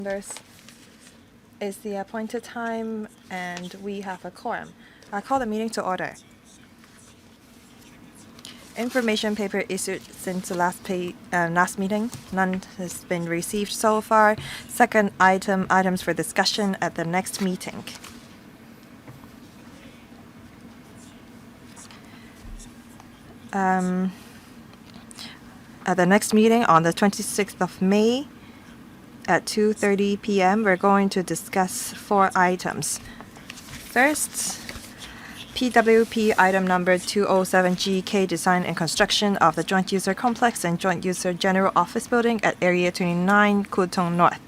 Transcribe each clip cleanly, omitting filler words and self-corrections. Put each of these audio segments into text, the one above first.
Members, it's the appointed time and we have a quorum. I call the meeting to order. Information paper issued since the last meeting. None has been received so far. Second item, items for discussion at the next meeting. At the next meeting on the 26th of May at 2:30 p.m., we're going to discuss 4 items. First, PWP item number 207GK, design and construction of the joint user complex and joint user general office building at Area 29, Kowloon North.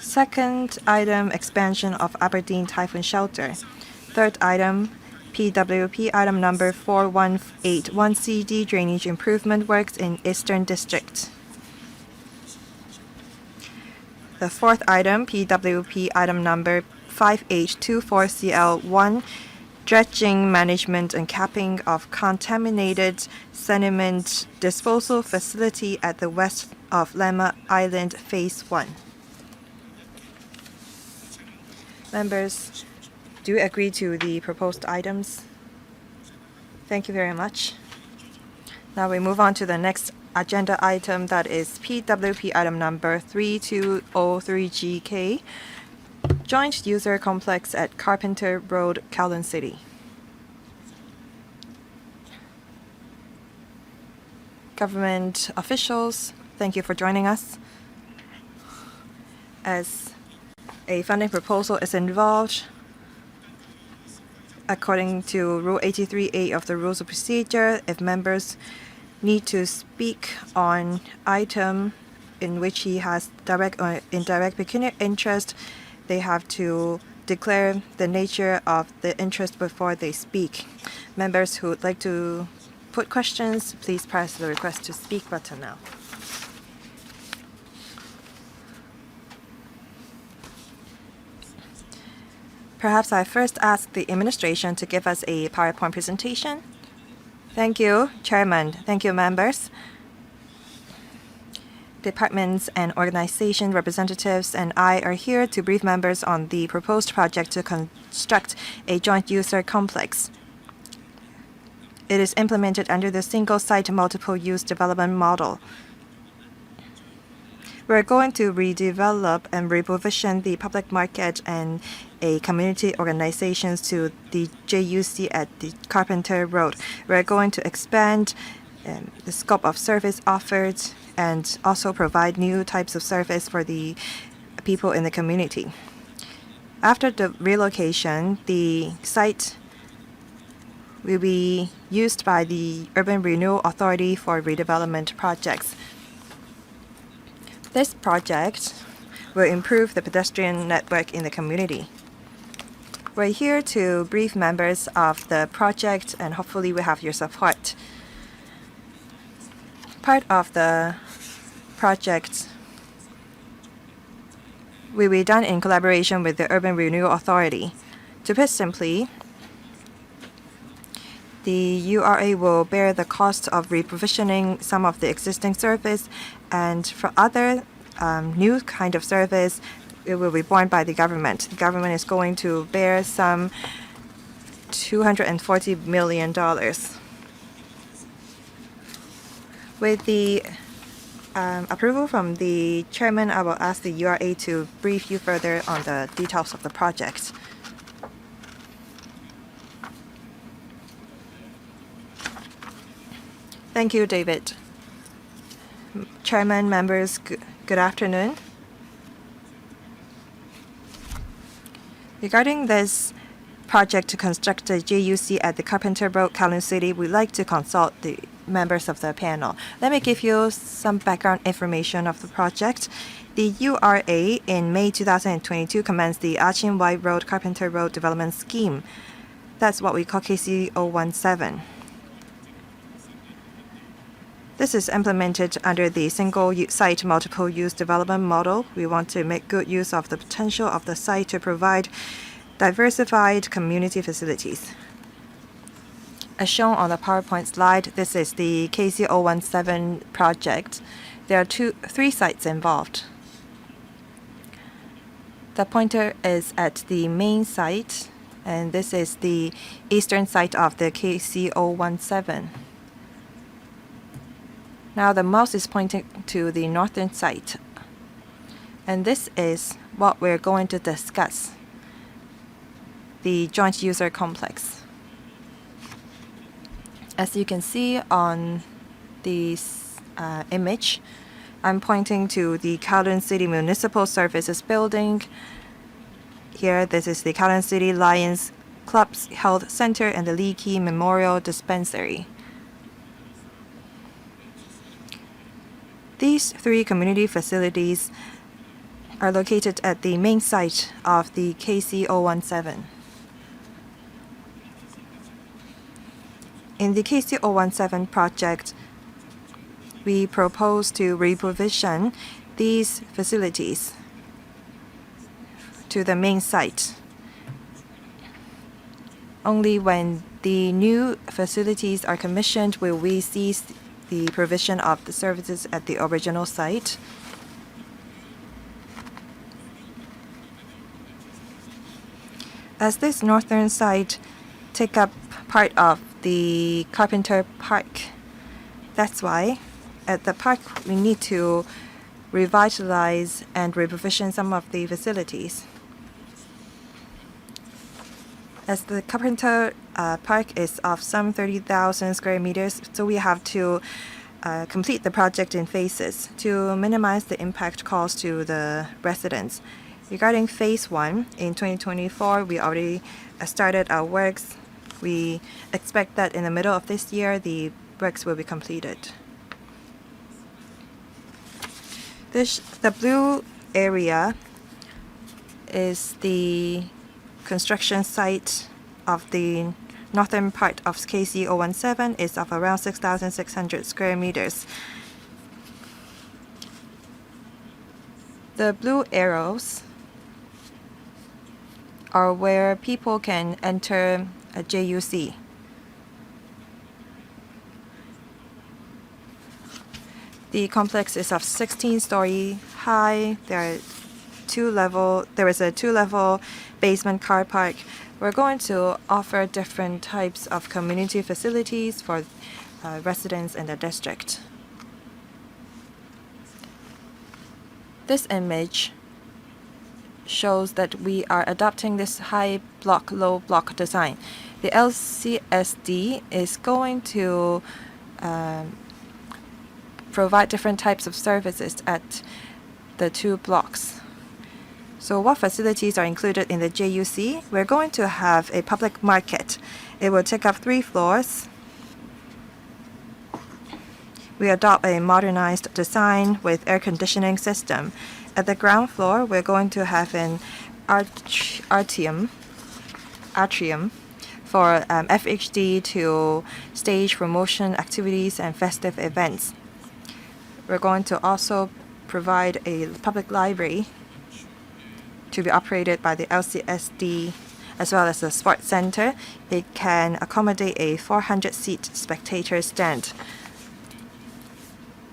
Second item, expansion of Aberdeen Typhoon Shelter. Third item, PWP item number 4181CD, drainage improvement works in Eastern District. The fourth item, PWP item number 5824CL1, dredging management and capping of contaminated sediment disposal facility at the west of Lemma Island, Phase 1. Members, do you agree to the proposed items? Thank you very much. Now we move on to the next agenda item, that is PWP item number 3203GK, joint user complex at Carpenter Road, Kowloon City. Government officials, thank you for joining us. As a funding proposal is involved, according to Rule 83A of the Rules of Procedure, if members need to speak on item in which he has direct or indirect pecuniary interest, they have to declare the nature of the interest before they speak. Members who would like to put questions, please press the request to speak button now. Perhaps I first ask the administration to give us a PowerPoint presentation. Thank you, Chairman. Thank you, members. Departments and organization representatives and I are here to brief members on the proposed project to construct a joint user complex. It is implemented under the single-site multiple-use development model. We're going to redevelop and reposition the public market and a community organizations to the JUC at the Carpenter Road. We're going to expand the scope of service offered and also provide new types of service for the people in the community. After the relocation, the site will be used by the Urban Renewal Authority for redevelopment projects. This project will improve the pedestrian network in the community. We're here to brief members of the project and hopefully we have your support. Part of the project will be done in collaboration with the Urban Renewal Authority. To put simply, the URA will bear the cost of reprovisioning some of the existing service, and for other new kind of service, it will be borne by the government. The government is going to bear some $240 million. With the approval from the chairman, I will ask the URA to brief you further on the details of the project. Thank you, David. Chairman, members, good afternoon. Regarding this project to construct a JUC at the Carpenter Road, Kowloon City, we'd like to consult the members of the panel. Let me give you some background information of the project. The URA in May 2022 commenced the Achin White Road Carpenter Road Development Scheme. That's what we call KC017. This is implemented under the single-site multiple-use development model. We want to make good use of the potential of the site to provide diversified community facilities. As shown on the PowerPoint slide, this is the KC017 project. There are three sites involved. The pointer is at the main site, and this is the eastern site of the KC017. Now the mouse is pointing to the northern site, and this is what we're going to discuss, the joint user complex. As you can see on this image, I'm pointing to the Kowloon City Municipal Services Building. Here, this is the Kowloon City Lions Club's Health Center and the Lee Kee Memorial Dispensary. These three community facilities are located at the main site of the KC017. In the KC017 project, we propose to reprovision these facilities to the main site. Only when the new facilities are commissioned will we cease the provision of the services at the original site. As this northern site takes up part of the Carpenter Park, that's why at the park we need to revitalize and reprovision some of the facilities. As the Carpenter Park is of some 30,000 square meters, so we have to complete the project in phases to minimize the impact caused to the residents. Regarding phase 1, in 2024, we already started our works. We expect that in the middle of this year, the works will be completed. The blue area is the construction site of the northern part of KC017. Is of around 6,600 square meters. The blue arrows are where people can enter a JUC. The complex is of 16-story high. There is a two-level basement car park. We're going to offer different types of community facilities for residents in the district. This image shows that we are adopting this high block, low block design. The LCSD is going to provide different types of services at the two blocks. So what facilities are included in the JUC? We're going to have a public market. It will take up 3 floors. We adopt a modernized design with air conditioning system. At the ground floor, we're going to have an atrium for FHD to stage promotion activities and festive events. We're going to also provide a public library to be operated by the LCSD, as well as a sports center. It can accommodate a 400-seat spectator stand.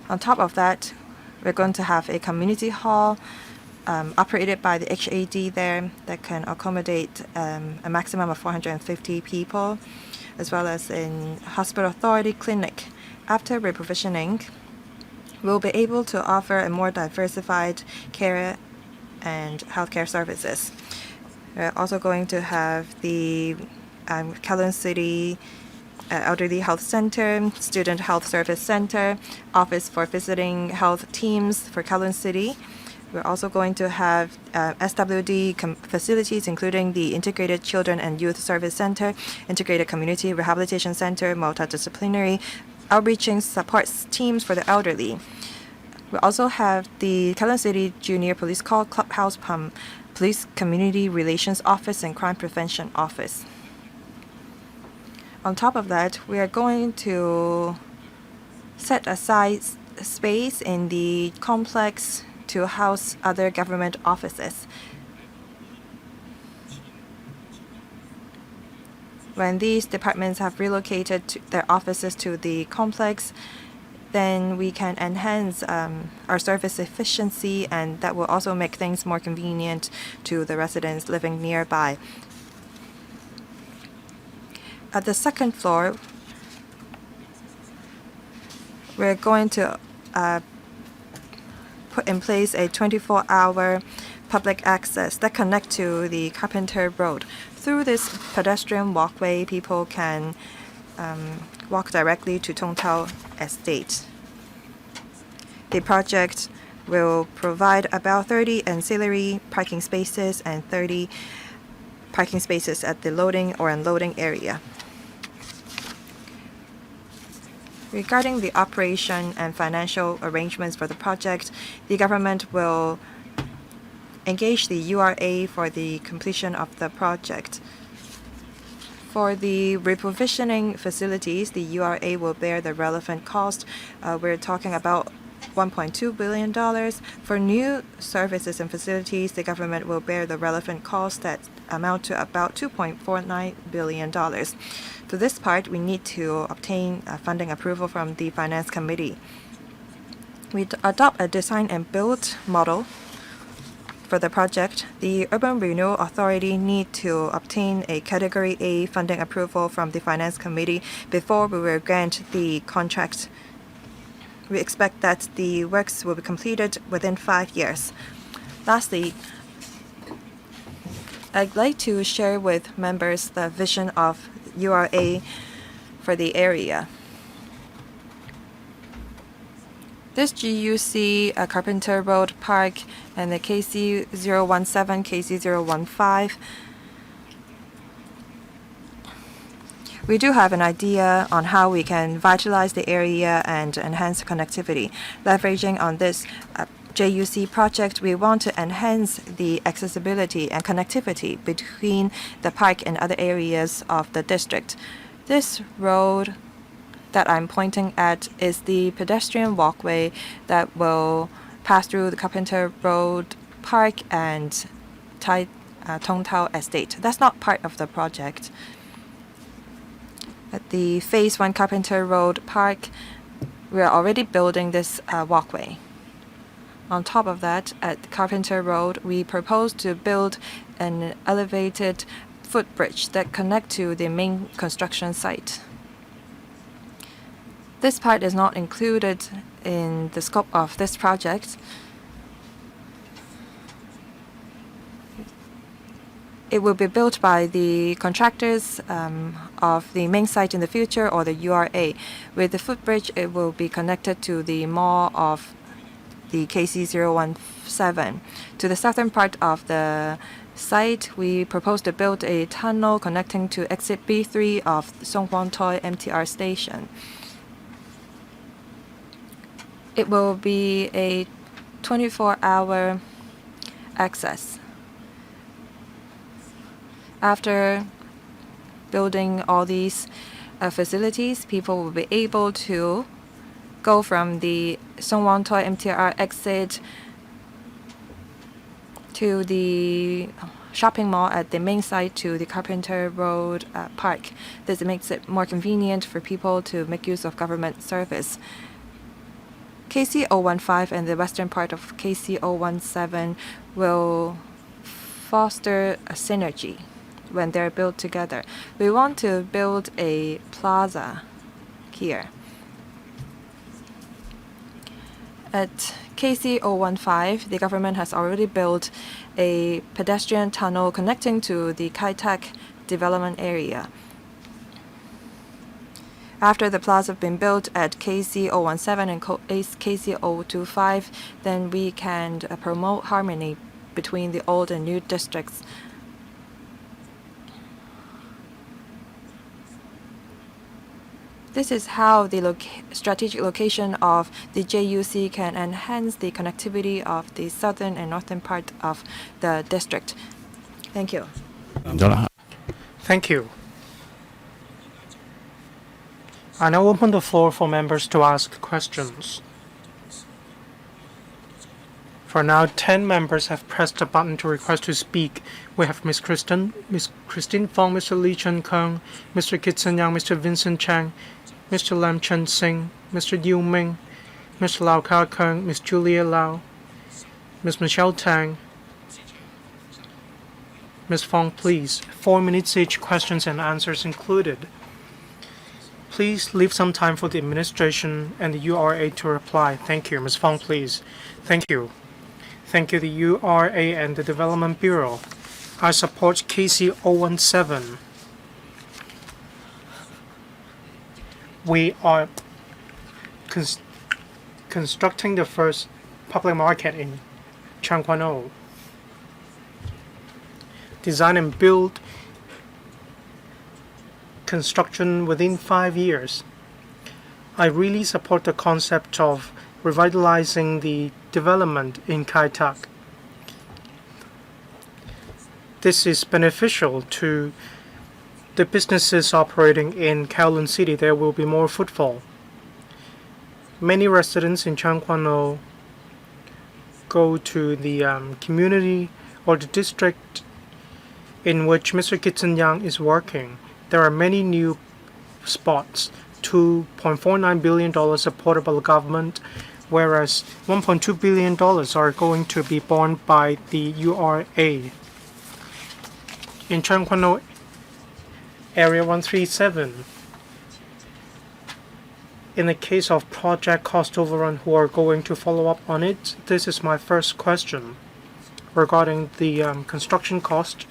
On top of that, we're going to have a community hall operated by the HAD there that can accommodate a maximum of 450 people, as well as in hospital authority clinic. After reprovisioning, we'll be able to offer a more diversified care and healthcare services. We're also going to have the Kowloon City Elderly Health Center, Student Health Service Center, Office for Visiting Health Teams for Kowloon City. We're also going to have SWD facilities, including the Integrated Children and Youth Service Center, Integrated Community Rehabilitation Center, multidisciplinary outreaching support teams for the elderly. We also have the Kowloon City Junior Police Call Clubhouse, Police Community Relations Office, and Crime Prevention Office. On top of that, we are going to set aside space in the complex to house other government offices. When these departments have relocated their offices to the complex, then we can enhance our service efficiency, and that will also make things more convenient to the residents living nearby. At the second floor, we're going to put in place a 24-hour public access that connects to the Carpenter Road. Through this pedestrian walkway, people can walk directly to Tung Tao Estate. The project will provide about 30 ancillary parking spaces and 30 parking spaces at the loading or unloading area. Regarding the operation and financial arrangements for the project, the government will engage the URA for the completion of the project. For the reprovisioning facilities, the URA will bear the relevant cost. We're talking about $1.2 billion. For new services and facilities, the government will bear the relevant costs that amount to about $2.49 billion. For this part, we need to obtain funding approval from the Finance Committee. We adopt a design and build model for the project. The Urban Renewal Authority need to obtain a Category A funding approval from the Finance Committee before we will grant the contract. We expect that the works will be completed within 5 years. Lastly, I'd like to share with members the vision of URA for the area. This GUC, Carpenter Road Park, and the KC017, KC015, we do have an idea on how we can vitalize the area and enhance connectivity. Leveraging on this JUC project, we want to enhance the accessibility and connectivity between the park and other areas of the district. This road that I'm pointing at is the pedestrian walkway that will pass through the Carpenter Road Park and Tung Tao Estate. That's not part of the project. At the Phase 1 Carpenter Road Park, we are already building this walkway. On top of that, at Carpenter Road, we propose to build an elevated footbridge that connects to the main construction site. This part is not included in the scope of this project. It will be built by the contractors of the main site in the future or the URA. With the footbridge, it will be connected to the mall of the KC017. To the southern part of the site, we propose to build a tunnel connecting to exit B3 of Song Huang Toi MTR station. It will be a 24-hour access. After building all these facilities, people will be able to go from the Song Huang Toi MTR exit to the shopping mall at the main site to the Carpenter Road Park. This makes it more convenient for people to make use of government service. KC015 and the western part of KC017 will foster a synergy when they're built together. We want to build a plaza here. At KC015, the government has already built a pedestrian tunnel connecting to the Kai Tak development area. After the plaza have been built at KC017 and KC025, then we can promote harmony between the old and new districts. This is how the strategic location of the JUC can enhance the connectivity of the southern and northern part of the district. Thank you. Thank you. I now open the floor for members to ask questions. For now, 10 members have pressed the button to request to speak. We have Ms. Christine Fong, Mr. Lee Chen Kung, Mr. Kitson Yang, Mr. Vincent Chang, Mr. Lam Chen Sing, Mr. Yu Ming, Mr. Lau Ka Kung, Ms. Julia Lau, Ms. Michelle Tang, Ms. Fong, please. 4 minutes each, questions and answers included. Please leave some time for the administration and the URA to reply. Thank you. Ms. Fong, please. Thank you. Thank you, the URA and the Development Bureau. I support KC 017. We are constructing the first public market in Changkwano. Design and build construction within 5 years. I really support the concept of revitalizing the development in Kai Tak. This is beneficial to the businesses operating in Kowloon City. There will be more footfall. Many residents in Changkwano go to the community or the district in which Mr. Kitson Yang is working. There are many new spots, $2.49 billion supported by the government, whereas $1.2 billion are going to be borne by the URA. In Changkwano Area 137, in the case of project cost overrun, who are going to follow up on it? This is my first question regarding the construction cost.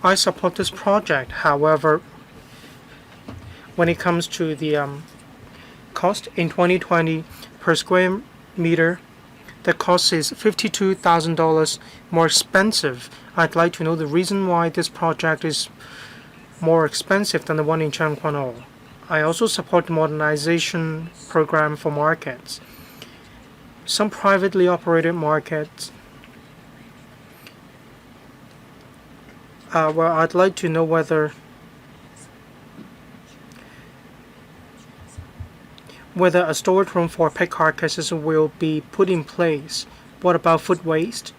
I support this project. However, when it comes to the cost in 2020 per square meter, the cost is $52,000 more expensive. I'd like to know the reason why this project is more expensive than the one in Changkwano. I also support the modernization program for markets. Some privately operated markets, well, I'd like to know whether a storage room for pig carcasses will be put in place. What about food waste?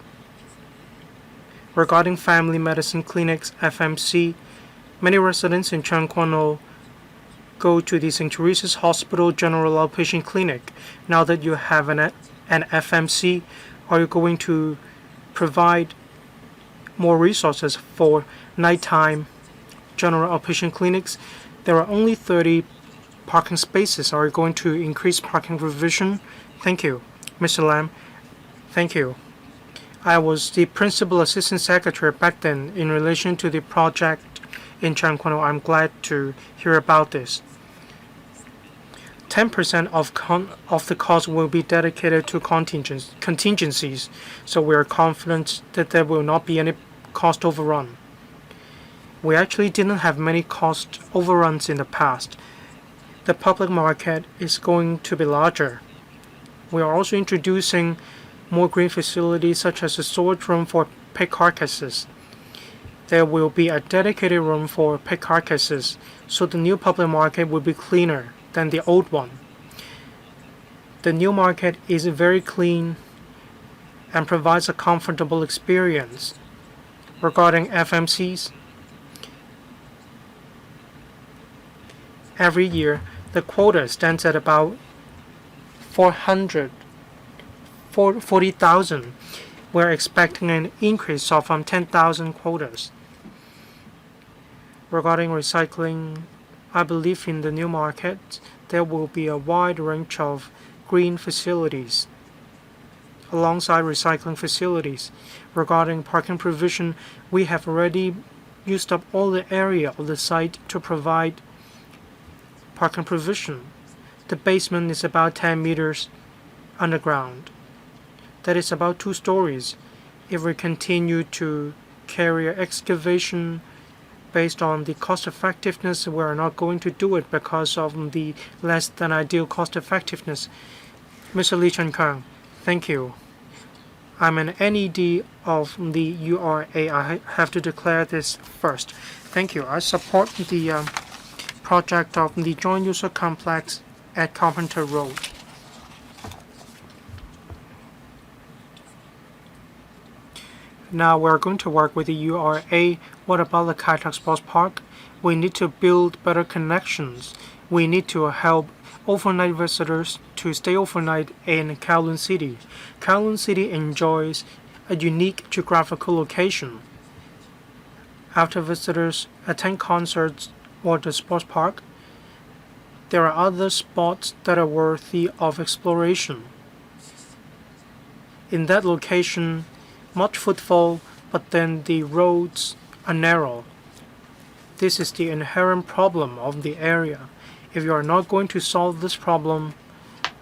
Regarding family medicine clinics, FMC, many residents in Changkwano go to the St. Teresa's Hospital General Outpatient Clinic. Now that you have an FMC, are you going to provide more resources for nighttime general outpatient clinics? There are only 30 parking spaces. Are you going to increase parking provision? Thank you. Mr. Lam, thank you. I was the principal assistant secretary back then in relation to the project in Changkwano. I'm glad to hear about this. 10% of the cost will be dedicated to contingencies, so we are confident that there will not be any cost overrun. We actually didn't have many cost overruns in the past. The public market is going to be larger. We are also introducing more green facilities such as a storage room for pig carcasses. There will be a dedicated room for pig carcasses, so the new public market will be cleaner than the old one. The new market is very clean and provides a comfortable experience. Regarding FMCs, every year the quota stands at about 40,000. We're expecting an increase of 10,000 quotas. Regarding recycling, I believe in the new market there will be a wide range of green facilities alongside recycling facilities. Regarding parking provision, we have already used up all the area of the site to provide parking provision. The basement is about 10 meters underground. That is about 2 stories. If we continue to carry excavation based on the cost effectiveness, we are not going to do it because of the less than ideal cost effectiveness. Mr. Lee Chen-kang, thank you. I'm an NED of the URA. I have to declare this first. Thank you. I support the project of the joint user complex at Carpenter Road. Now we're going to work with the URA. What about the Kai Tak Sports Park? We need to build better connections We need to help overnight visitors to stay overnight in Kowloon City. Kowloon City enjoys a unique geographical location. After visitors attend concerts or the sports park, there are other spots that are worthy of exploration. In that location, much footfall, but then the roads are narrow. This is the inherent problem of the area. If you are not going to solve this problem,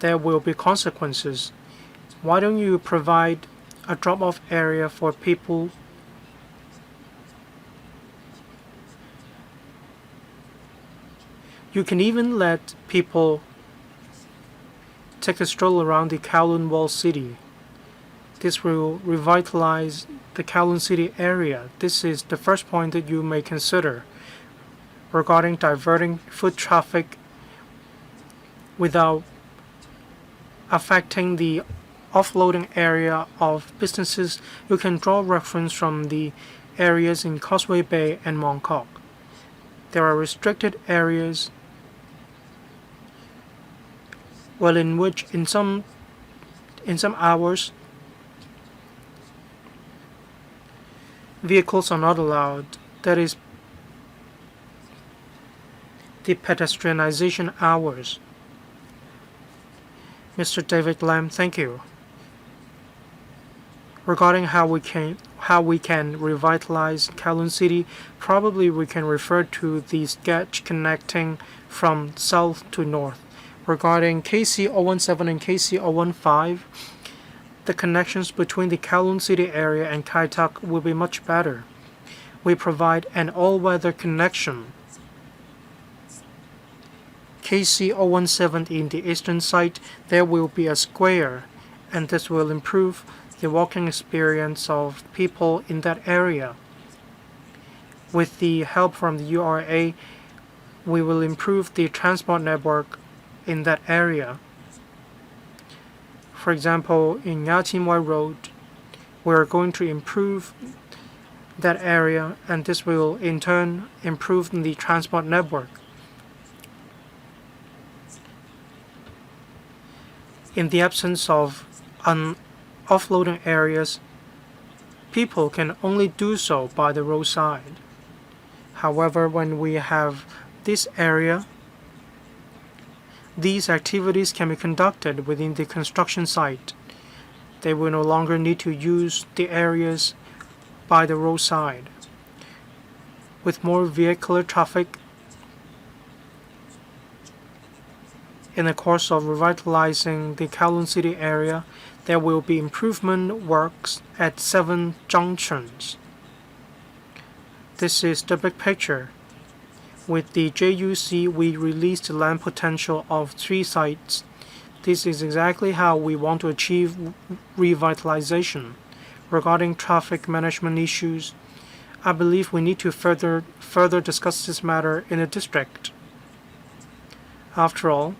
there will be consequences. Why don't you provide a drop-off area for people? You can even let people take a stroll around the Kowloon walled city. This will revitalize the Kowloon City area. This is the first point that you may consider regarding diverting foot traffic without affecting the offloading area of businesses. You can draw reference from the areas in Causeway Bay and Mongkok. There are restricted areas in which in some hours vehicles are not allowed. That is the pedestrianization hours. Mr. David Lam, thank you. Regarding how we can revitalize Kowloon City, probably we can refer to the sketch connecting from south to north. Regarding KC017 and KC015, the connections between the Kowloon City area and Kai Tak will be much better. We provide an all-weather connection. KC017 in the eastern side, there will be a square, and this will improve the walking experience of people in that area. With the help from the URA, we will improve the transport network in that area. For example, in Yatinwai Road, we are going to improve that area, and this will in turn improve the transport network. In the absence of offloading areas, people can only do so by the roadside. However, when we have this area, these activities can be conducted within the construction site. They will no longer need to use the areas by the roadside. With more vehicular traffic, in the course of revitalizing the Kowloon City area, there will be improvement works at 7 junctions. This is the big picture. With the JUC, we released the land potential of 3 sites. This is exactly how we want to achieve revitalization. Regarding traffic management issues, I believe we need to further discuss this matter in the district. After all,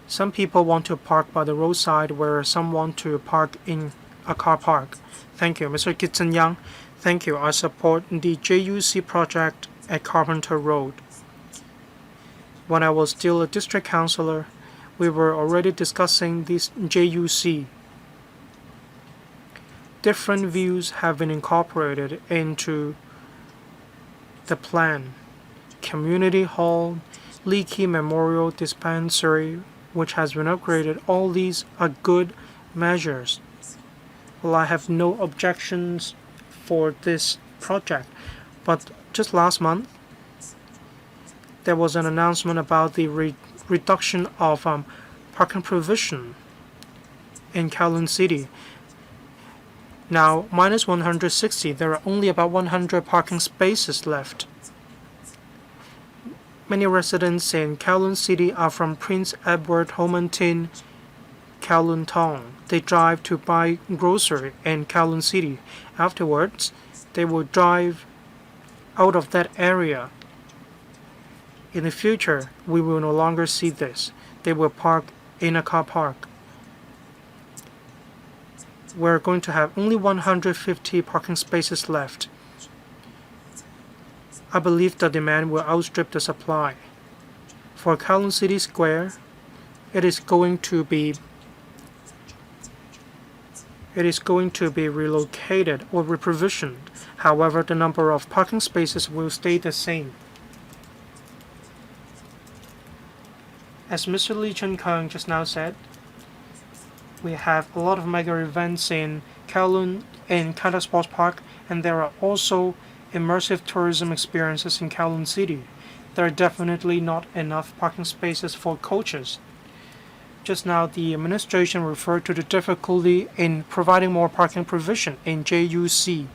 some people want to park by the roadside, whereas some want to park in a car park. Thank you, Mr. Kitson Yang. Thank you. I support the JUC project at Carpenter Road. When I was still a district councillor, we were already discussing this JUC. Different views have been incorporated into the plan. Community hall, Leaky Memorial Dispensary, which has been upgraded, all these are good measures. Well, I have no objections for this project, but just last month, there was an announcement about the reduction of parking provision in Kowloon City. Now, minus 160, there are only about 100 parking spaces left. Many residents in Kowloon City are from Prince Edward Ho Tin, Kowloon Tong. They drive to buy grocery in Kowloon City. Afterwards, they will drive out of that area. In the future, we will no longer see this. They will park in a car park. We're going to have only 150 parking spaces left. I believe the demand will outstrip the supply. For Kowloon City Square, it is going to be relocated or reprovisioned. However, the number of parking spaces will stay the same. As Mr. Lee Chun-kung just now said, we have a lot of mega events in Kowloon in Kanda Sports Park, and there are also immersive tourism experiences in Kowloon City. There are definitely not enough parking spaces for coaches. Just now, the administration referred to the difficulty in providing more parking provision in JUC.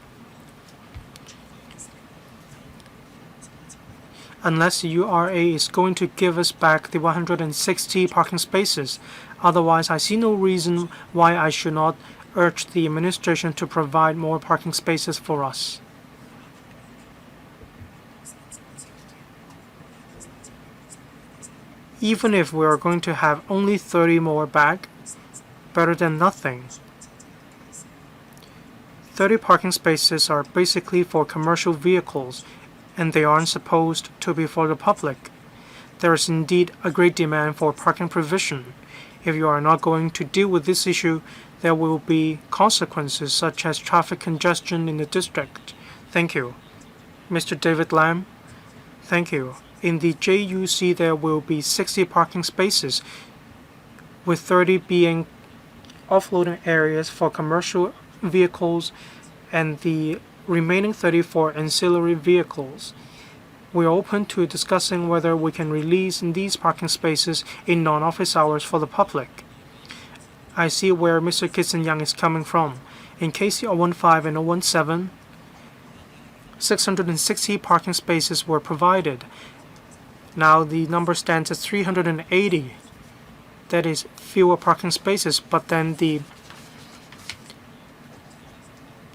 Unless the URA is going to give us back the 160 parking spaces, otherwise I see no reason why I should not urge the administration to provide more parking spaces for us. Even if we are going to have only 30 more back, better than nothing. 30 parking spaces are basically for commercial vehicles, and they aren't supposed to be for the public. There is indeed a great demand for parking provision. If you are not going to deal with this issue, there will be consequences such as traffic congestion in the district. Thank you. Mr. David Lam, thank you. In the JUC, there will be 60 parking spaces, with 30 being offloading areas for commercial vehicles and the remaining 30 for ancillary vehicles. We are open to discussing whether we can release these parking spaces in non-office hours for the public. I see where Mr. Kitson-Young is coming from. In KC 015 and 017, 660 parking spaces were provided. Now the number stands at 380. That is fewer parking spaces, but then the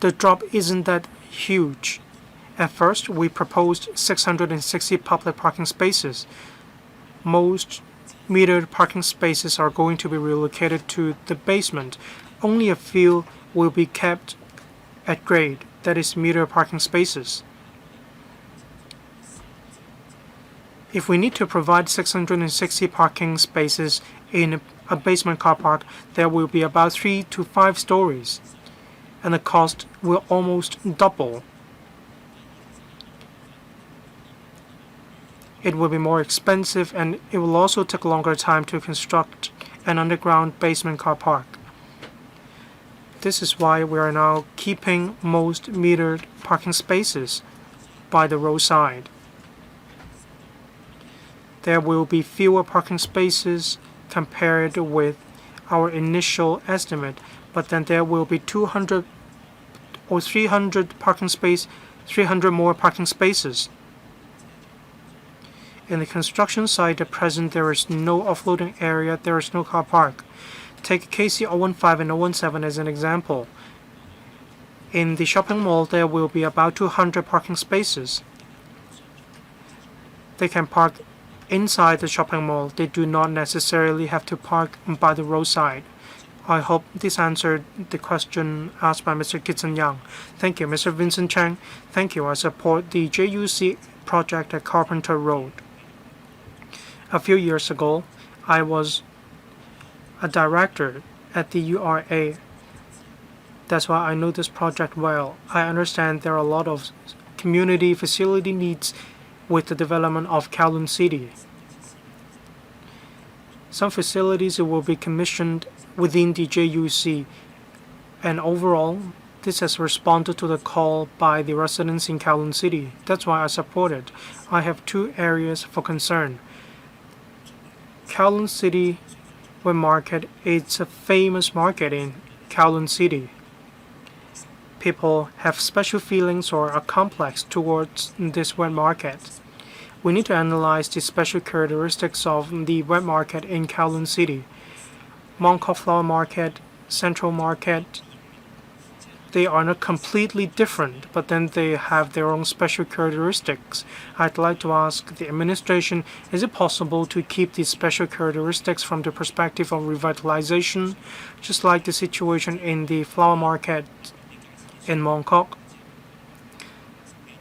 drop isn't that huge. At first, we proposed 660 public parking spaces. Most metered parking spaces are going to be relocated to the basement. Only a few will be kept at grade, that is metered parking spaces. If we need to provide 660 parking spaces in a basement car park, there will be about 3 to 5 stories, and the cost will almost double. It will be more expensive, and it will also take a longer time to construct an underground basement car park. This is why we are now keeping most metered parking spaces by the roadside. There will be fewer parking spaces compared with our initial estimate, but then there will be 200 or 300 more parking spaces. In the construction site at present, there is no offloading area, there is no car park. Take KC 015 and 017 as an example. In the shopping mall, there will be about 200 parking spaces. They can park inside the shopping mall. They do not necessarily have to park by the roadside. I hope this answered the question asked by Mr. Kitson-Young. Thank you, Mr. Vincent Chang. Thank you. I support the JUC project at Carpenter Road. A few years ago, I was a director at the URA. That's why I know this project well. I understand there are a lot of community facility needs with the development of Kowloon City. Some facilities will be commissioned within the JUC, and overall, this has responded to the call by the residents in Kowloon City. That's why I support it. I have 2 areas for concern. Kowloon City Wet Market is a famous market in Kowloon City. People have special feelings or a complex towards this wet market. We need to analyze the special characteristics of the wet market in Kowloon City. Mongkok Flower Market, Central Market, they are not completely different, but then they have their own special characteristics. I'd like to ask the administration, is it possible to keep these special characteristics from the perspective of revitalization, just like the situation in the flower market in Mongkok?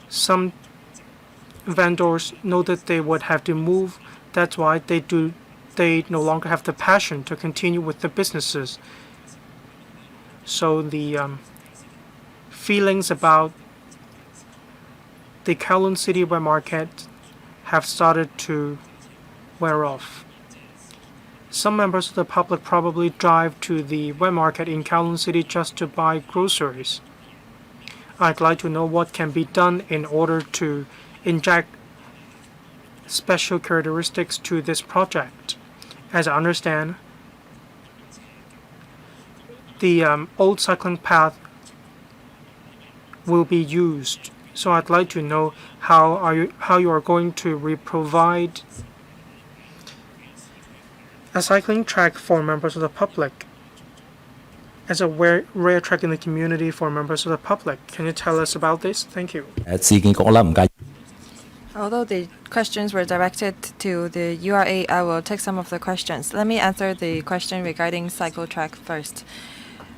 Some vendors know that they would have to move That's why they no longer have the passion to continue with the businesses. So the feelings about the Kowloon City wet market have started to wear off. Some members of the public probably drive to the wet market in Kowloon City just to buy groceries. I'd like to know what can be done in order to inject special characteristics to this project. As I understand, the old cycling path will be used. So I'd like to know how you are going to provide a cycling track for members of the public as a rare track in the community for members of the public. Can you tell us about this? Thank you. Although the questions were directed to the URA, I will take some of the questions. Let me answer the question regarding cycle track first.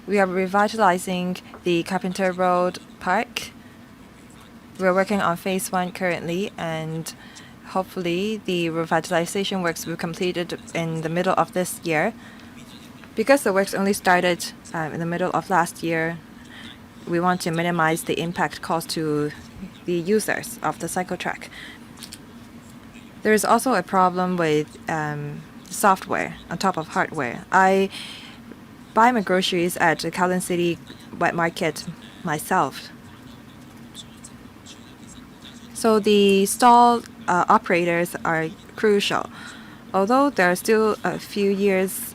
We are revitalizing the Carpenter Road Park. We're working on phase 1 currently, and hopefully the revitalization works will be completed in the middle of this year. Because the works only started in the middle of last year, we want to minimize the impact caused to the users of the cycle track. There is also a problem with software on top of hardware. I buy my groceries at the Kowloon City wet market myself. So the stall operators are crucial. Although there's still a few years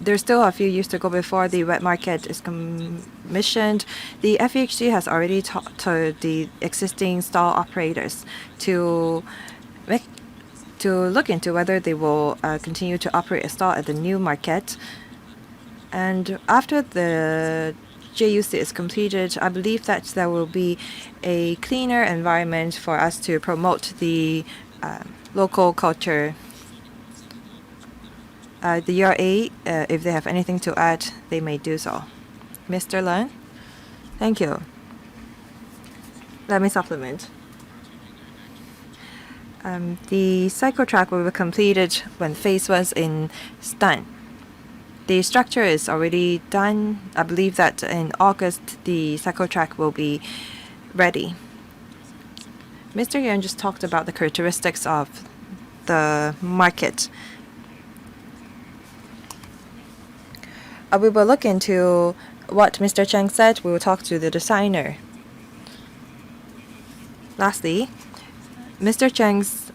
to go before the wet market is commissioned, the FEHC has already talked to the existing stall operators to look into whether they will continue to operate a stall at the new market. And after the JUC is completed, I believe that there will be a cleaner environment for us to promote the local culture. The URA, if they have anything to add, they may do so. Mr. Leung? Thank you. Let me supplement. The cycle track will be completed when phase 1 is done. The structure is already done. I believe that in August, the cycle track will be ready. Mr. Yuan just talked about the characteristics of the market. We will look into what Mr. Cheng said. We will talk to the designer. Lastly, Mr. Cheng's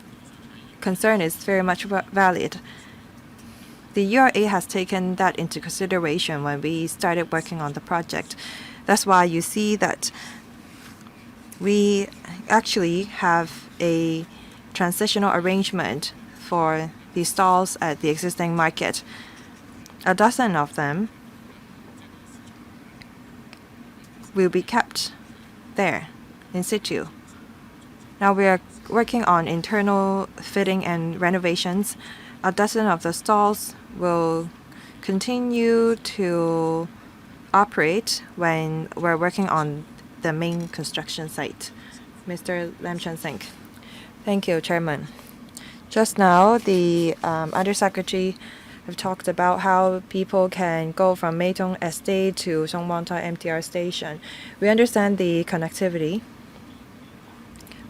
concern is very much valid. The URA has taken that into consideration when we started working on the project. That's why you see that we actually have a transitional arrangement for the stalls at the existing market. A dozen of them will be kept there in situ. Now we are working on internal fitting and renovations. A dozen of the stalls will continue to operate when we're working on the main construction site. Mr. Lam Chun Sing. Thank you, Chairman. Just now, the Undersecretary have talked about how people can go from Meitong Estate to Songwontai MTR station. We understand the connectivity,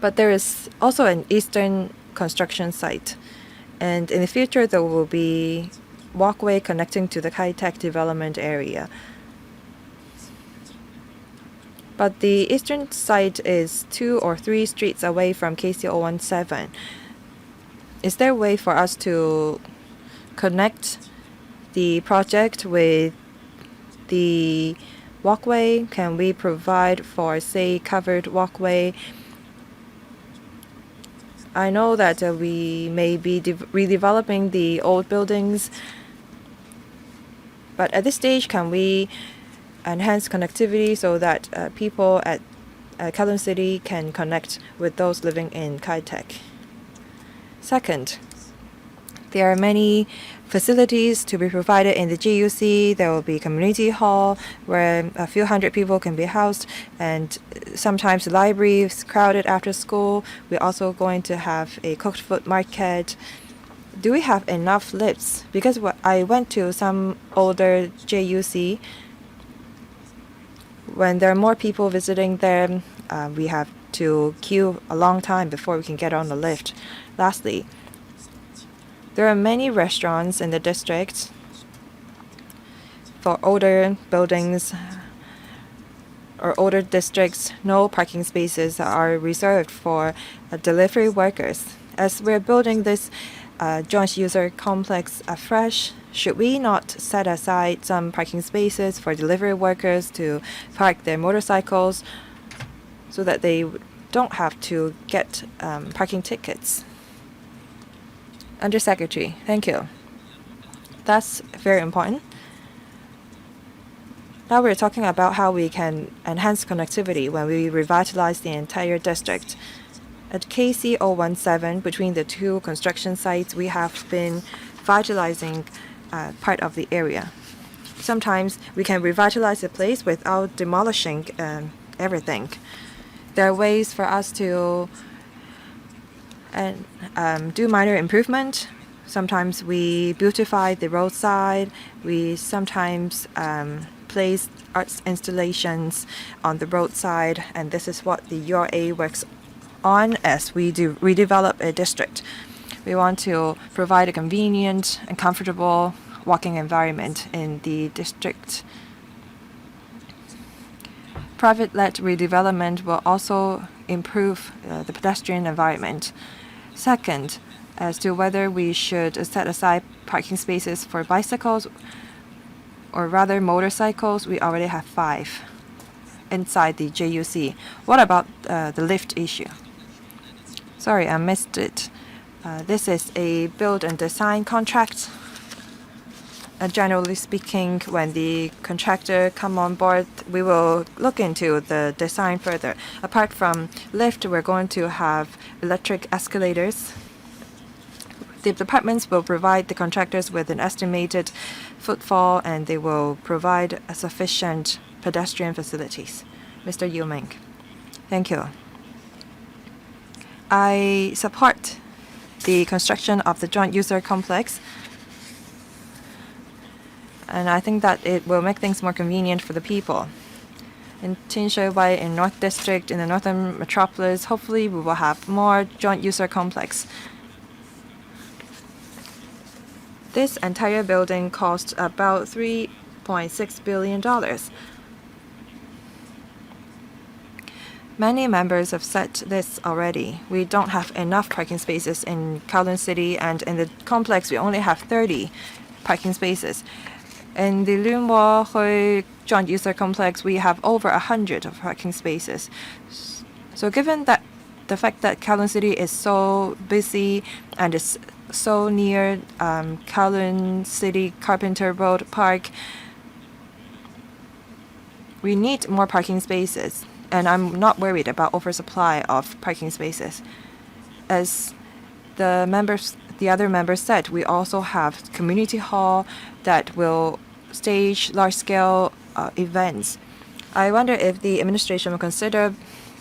but there is also an eastern construction site. And in the future, there will be walkway connecting to the high-tech development area. But the eastern site is 2 or 3 streets away from KC017. Is there a way for us to connect the project with the walkway? Can we provide for, say, covered walkway? I know that we may be redeveloping the old buildings, but at this stage, can we enhance connectivity so that people at Kowloon City can connect with those living in Kai-Tak? Second, there are many facilities to be provided in the GUC. There will be community hall where a few hundred people can be housed, and sometimes the library is crowded after school. We're also going to have a cooked food market. do we have enough lifts? Because I went to some older JUC. When there are more people visiting them, we have to queue a long time before we can get on the lift. Lastly, there are many restaurants in the district. For older buildings or older districts, no parking spaces are reserved for delivery workers. As we're building this joint user complex afresh, should we not set aside some parking spaces for delivery workers to park their motorcycles so that they don't have to get parking tickets? Undersecretary, thank you. That's very important. Now we're talking about how we can enhance connectivity when we revitalize the entire district. At KC017, between the two construction sites, we have been vitalizing part of the area. Sometimes we can revitalize a place without demolishing everything. There are ways for us to do minor improvement. Sometimes we beautify the roadside. We sometimes place arts installations on the roadside, and this is what the URA works on as we redevelop a district. We want to provide a convenient and comfortable walking environment in the district. Private-led redevelopment will also improve the pedestrian environment. Second, as to whether we should set aside parking spaces for bicycles or rather motorcycles, we already have 5 inside the JUC. What about the lift issue? Sorry, I missed it. This is a build and design contract. Generally speaking, when the contractor come on board, we will look into the design further. Apart from lift, we're going to have electric escalators. The departments will provide the contractors with an estimated footfall, and they will provide sufficient pedestrian facilities. Mr. Yu Ming. Thank you. I support the construction of the joint user complex, and I think that it will make things more convenient for the people. In Tinshui in North District, in the Northern Metropolis, hopefully we will have more joint user complex. This entire building cost about $3.6 billion. Many members have said this already. We don't have enough parking spaces in Kowloon City, and in the complex we only have 30 parking spaces. In the Lunwo Hui joint user complex, we have over 100 of parking spaces. So given that the fact that Kowloon City is so busy and is so near Kowloon City Carpenter Road Park, we need more parking spaces, and I'm not worried about oversupply of parking spaces. As the other members said, we also have community hall that will stage large-scale events. I wonder if the administration will consider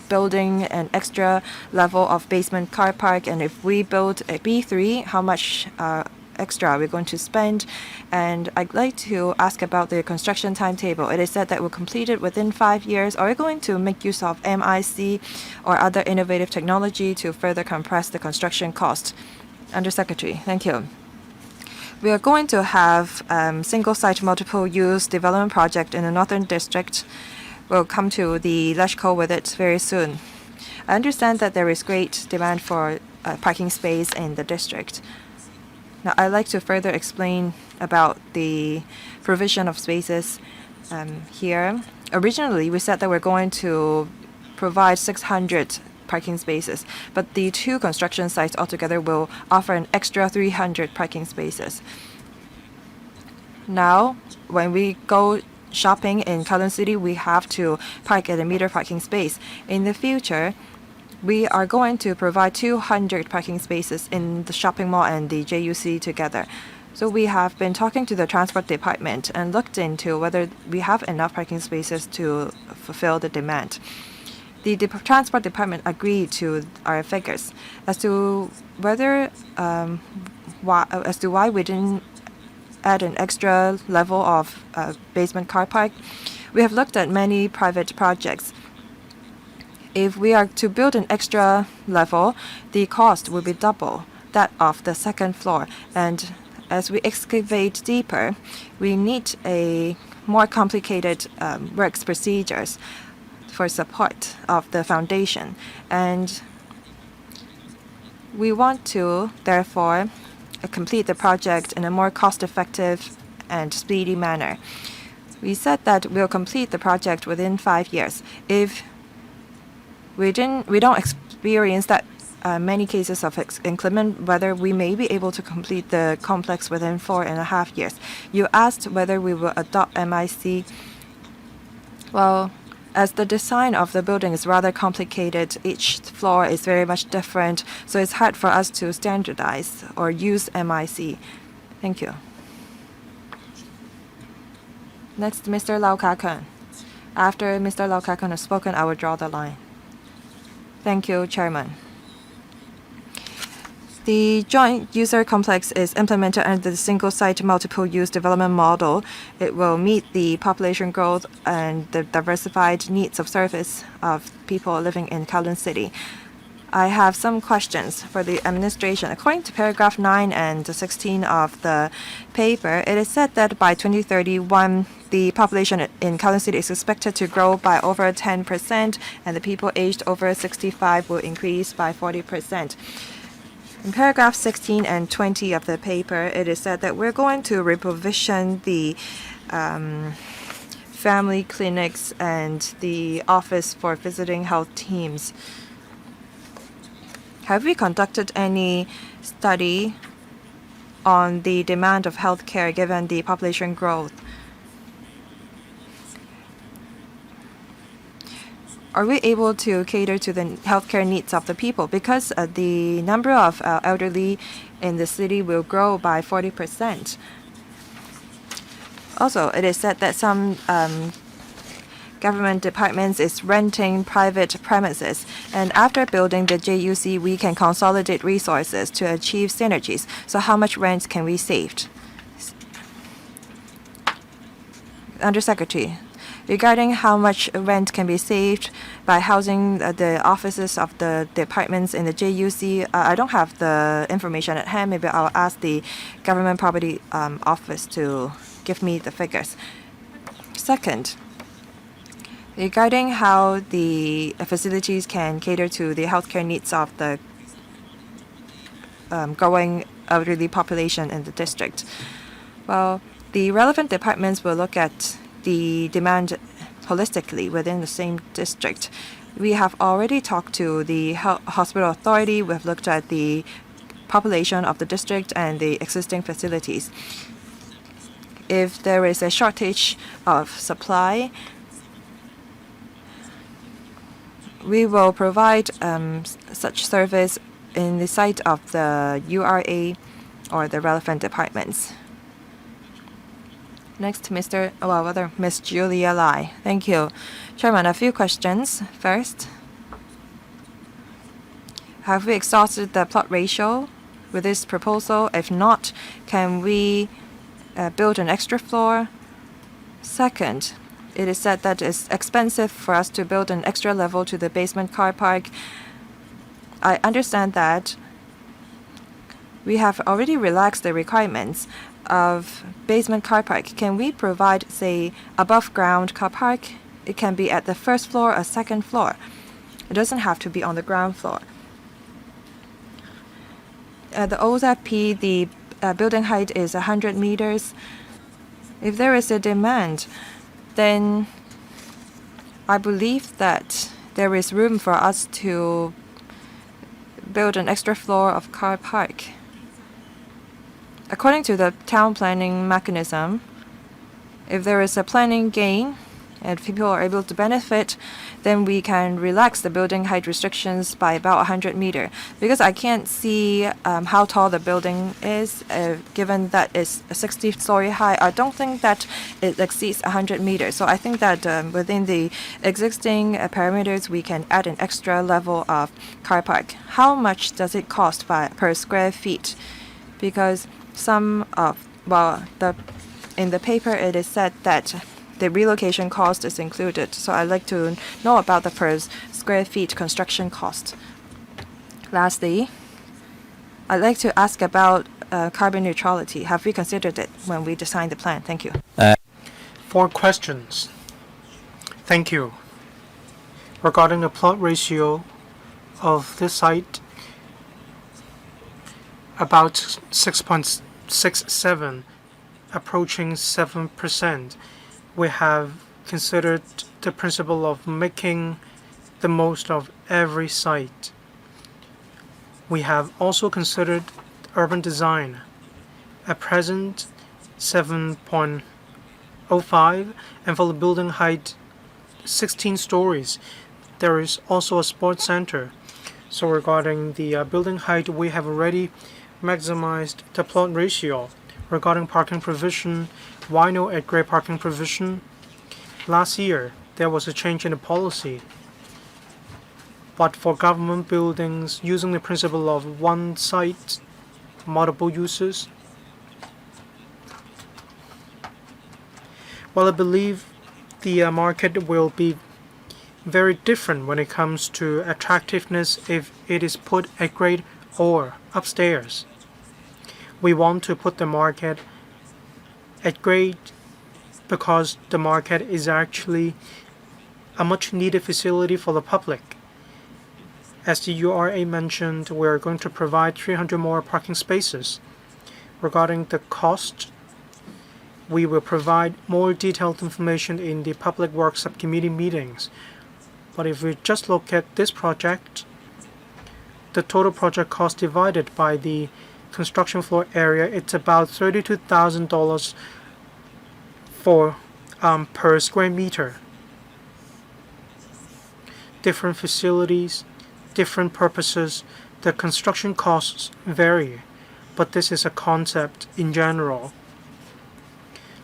building an extra level of basement car park, and if we build a B3, how much extra are we going to spend? And I'd like to ask about the construction timetable. It is said that we'll complete it within 5 years. Are we going to make use of MIC or other innovative technology to further compress the construction cost? Undersecretary, thank you. We are going to have single-site multiple-use development project in the Northern District. We'll come to the LegCo with it very soon. I understand that there is great demand for parking space in the district. Now, I'd like to further explain about the provision of spaces here. Originally, we said that we're going to provide 600 parking spaces, but the 2 construction sites altogether will offer an extra 300 parking spaces. Now, when we go shopping in Kowloon City, we have to park at a meter parking space. In the future, we are going to provide 200 parking spaces in the shopping mall and the JUC together. So we have been talking to the transport department and looked into whether we have enough parking spaces to fulfill the demand. The transport department agreed to our figures. As to whether why we didn't add an extra level of basement car park. We have looked at many private projects. If we are to build an extra level, the cost will be double that of the second floor. And as we excavate deeper, we need a more complicated works procedures for support of the foundation. And we want to, therefore, complete the project in a more cost-effective and speedy manner. We said that we'll complete the project within 5 years. If we don't experience that many cases of inclement weather, we may be able to complete the complex within 4.5 years. You asked whether we will adopt MIC. Well, as the design of the building is rather complicated, each floor is very much different, so it's hard for us to standardize or use MIC. Thank you. Next, Mr. Lau Ka-kun. After Mr. Lau Ka-kun has spoken, I will draw the line. Thank you, Chairman. The joint user complex is implemented under the single-site multiple-use development model. It will meet the population growth and the diversified needs of service of people living in Kowloon City. I have some questions for the administration. According to paragraph 9 and 16 of the paper, it is said that by 2031, the population in Kowloon City is expected to grow by over 10%, and the people aged over 65 will increase by 40%. In paragraph 16 and 20 of the paper, it is said that we're going to reprovision the family clinics and the office for visiting health teams. Have we conducted any study on the demand of healthcare given the population growth? Are we able to cater to the healthcare needs of the people? Because the number of elderly in the city will grow by 40%. Also, it is said that some government departments is renting private premises, and after building the JUC, we can consolidate resources to achieve synergies. So how much rent can we save? Undersecretary, regarding how much rent can be saved by housing the offices of the departments in the JUC, I don't have the information at hand. Maybe I'll ask the government property office to give me the figures. Second, regarding how the facilities can cater to the healthcare needs of the growing elderly population in the district. Well, the relevant departments will look at the demand holistically within the same district. We have already talked to the hospital authority. We have looked at the population of the district and the existing facilities. If there is a shortage of supply, we will provide such service in the site of the URA or the relevant departments. Next, Miss Julia Lai. Thank you. Chairman, a few questions. First, have we exhausted the plot ratio with this proposal? If not, can we build an extra floor? Second, it is said that it's expensive for us to build an extra level to the basement car park. I understand that we have already relaxed the requirements of basement car park. Can we provide, say, above ground car park? It can be at the first floor or second floor. It doesn't have to be on the ground floor. At the OZP, the building height is 100 meters. If there is a demand, then I believe that there is room for us to build an extra floor of car park. According to the town planning mechanism, if there is a planning gain and people are able to benefit, then we can relax the building height restrictions by about 100 meters. Because I can't see how tall the building is, given that it's 60-story high, I don't think that it exceeds 100 meters. So I think that within the existing parameters, we can add an extra level of car park. How much does it cost per square feet? because in the paper it is said that the relocation cost is included. So I'd like to know about the per square feet construction cost. Lastly, I'd like to ask about carbon neutrality. Have we considered it when we designed the plan? Thank you. 4 questions. Thank you. Regarding the plot ratio of this site, about 6.67, approaching 7%. We have considered the principle of making the most of every site. We have also considered urban design. At present, 7.05, and for the building height, 16 stories. There is also a sports center. So regarding the building height, we have already maximized the plot ratio. Regarding parking provision, why no at-grade parking provision? Last year, there was a change in the policy. But for government buildings, using the principle of one site, multiple uses, well, I believe the market will be very different when it comes to attractiveness if it is put at grade or upstairs. We want to put the market at grade because the market is actually a much needed facility for the public. As the URA mentioned, we are going to provide 300 more parking spaces. Regarding the cost, we will provide more detailed information in the Public Works Subcommittee meetings. But if we just look at this project, the total project cost divided by the construction floor area, it's about $32,000 for per square meter. Different facilities, different purposes, the construction costs vary, but this is a concept in general.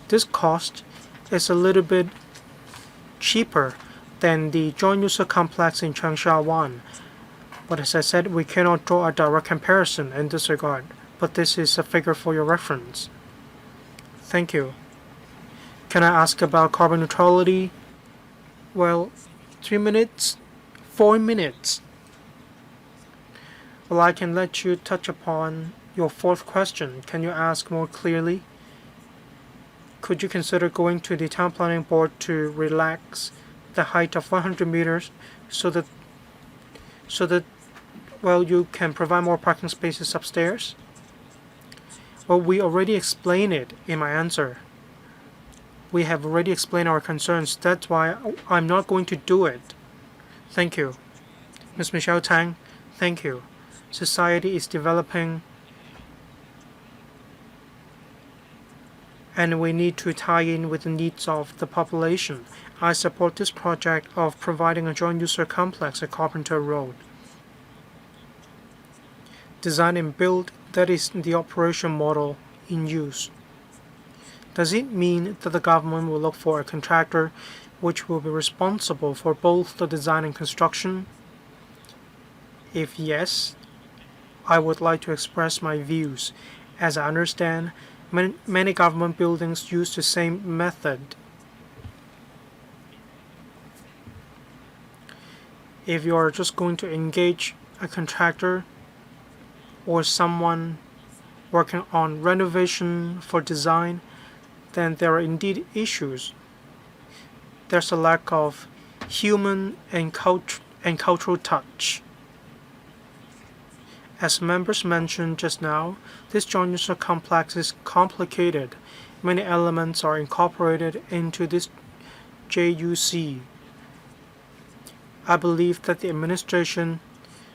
This cost is a little bit cheaper than the joint user complex in Changsha 1. But as I said, we cannot draw a direct comparison in this regard, but this is a figure for your reference. Thank you. Can I ask about carbon neutrality? Well, 3 minutes, 4 minutes. Well, I can let you touch upon your 4th question. Can you ask more clearly? Could you consider going to the town planning board to relax the height of 100 meters so that well, you can provide more parking spaces upstairs? Well, we already explained it in my answer. We have already explained our concerns. That's why I'm not going to do it. Thank you. Ms. Michelle Tang, thank you. Society is developing, and we need to tie in with the needs of the population. I support this project of providing a joint user complex at Carpenter Road. Design and build, that is the operation model in use. Does it mean that the government will look for a contractor which will be responsible for both the design and construction? If yes, I would like to express my views. As I understand, many government buildings use the same method. If you are just going to engage a contractor or someone working on renovation for design, then there are indeed issues. There's a lack of human and cultural touch. As members mentioned just now, this joint user complex is complicated. Many elements are incorporated into this JUC. I believe that the administration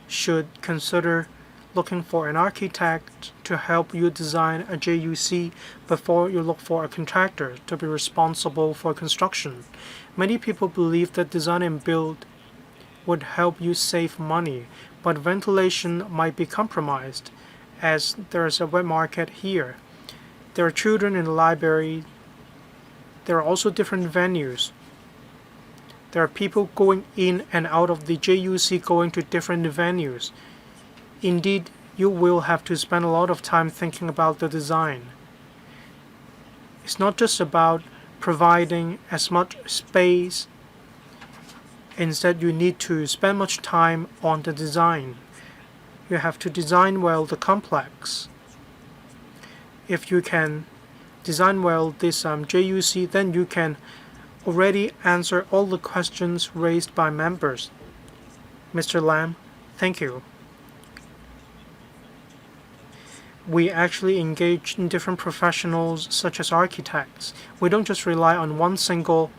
should consider looking for an architect to help you design a JUC before you look for a contractor to be responsible for construction. Many people believe that design and build would help you save money, but ventilation might be compromised as there is a wet market here. There are children in the library. There are also different venues. There are people going in and out of the JUC going to different venues. Indeed, you will have to spend a lot of time thinking about the design. It's not just about providing as much space. Instead, you need to spend much time on the design. You have to design well the complex. If you can design well this JUC, then you can already answer all the questions raised by members. Mr. Lam, thank you. We actually engage in different professionals such as architects. We don't just rely on one single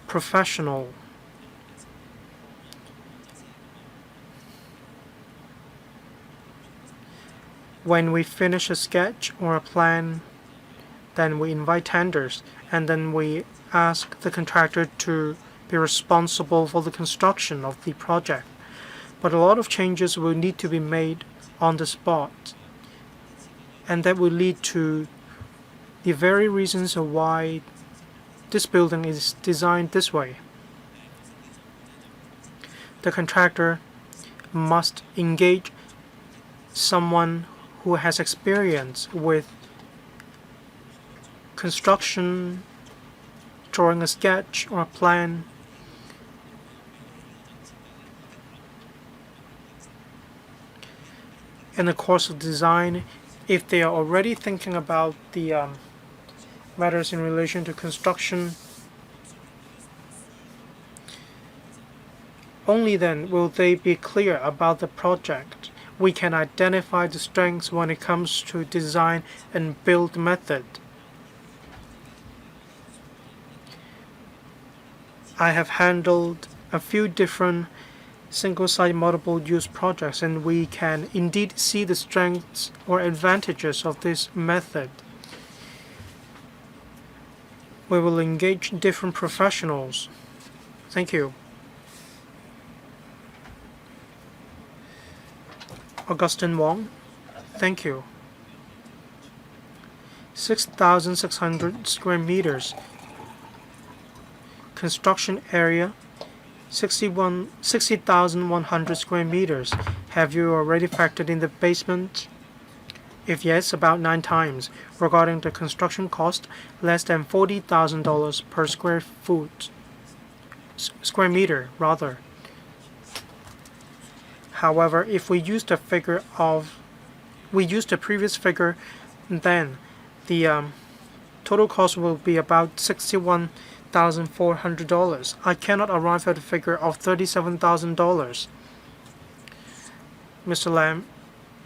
professional. When we finish a sketch or a plan, then we invite tenders, and then we ask the contractor to be responsible for the construction of the project. But a lot of changes will need to be made on the spot, and that will lead to the very reasons of why this building is designed this way. The contractor must engage someone who has experience with construction, drawing a sketch or a plan. In the course of design, if they are already thinking about the matters in relation to construction, only then will they be clear about the project. We can identify the strengths when it comes to design and build method. I have handled a few different single-site multiple-use projects, and we can indeed see the strengths or advantages of this method. We will engage different professionals. Thank you. Augustine Wong, thank you. 6,600 square meters. Construction area, 60,100 square meters. Have you already factored in the basement? If yes, about 9 times. Regarding the construction cost, less than $40,000 per square meter rather. However, if we use the previous figure, then the total cost will be about $61,400. I cannot arrive at a figure of $37,000. Mr. Lam,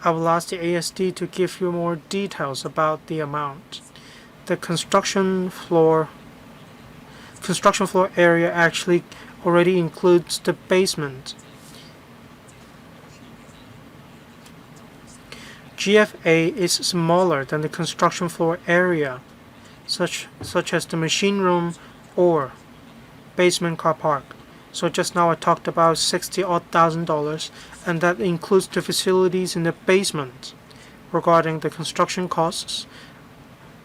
I will ask the ASD to give you more details about the amount. The construction floor area actually already includes the basement. GFA is smaller than the construction floor area, such as the machine room or basement car park. So just now I talked about $60,000, and that includes the facilities in the basement. Regarding the construction costs,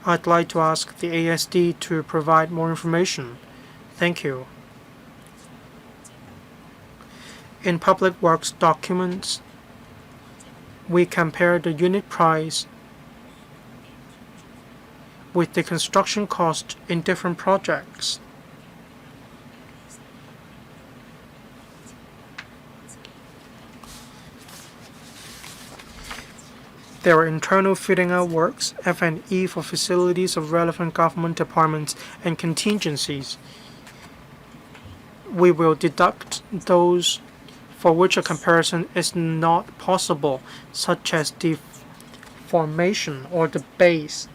I'd like to ask the ASD to provide more information. Thank you. In Public Works documents, we compare the unit price with the construction cost in different projects. There are internal fitting out works, F&E for facilities of relevant government departments, and contingencies. We will deduct those for which a comparison is not possible, such as the formation or the base.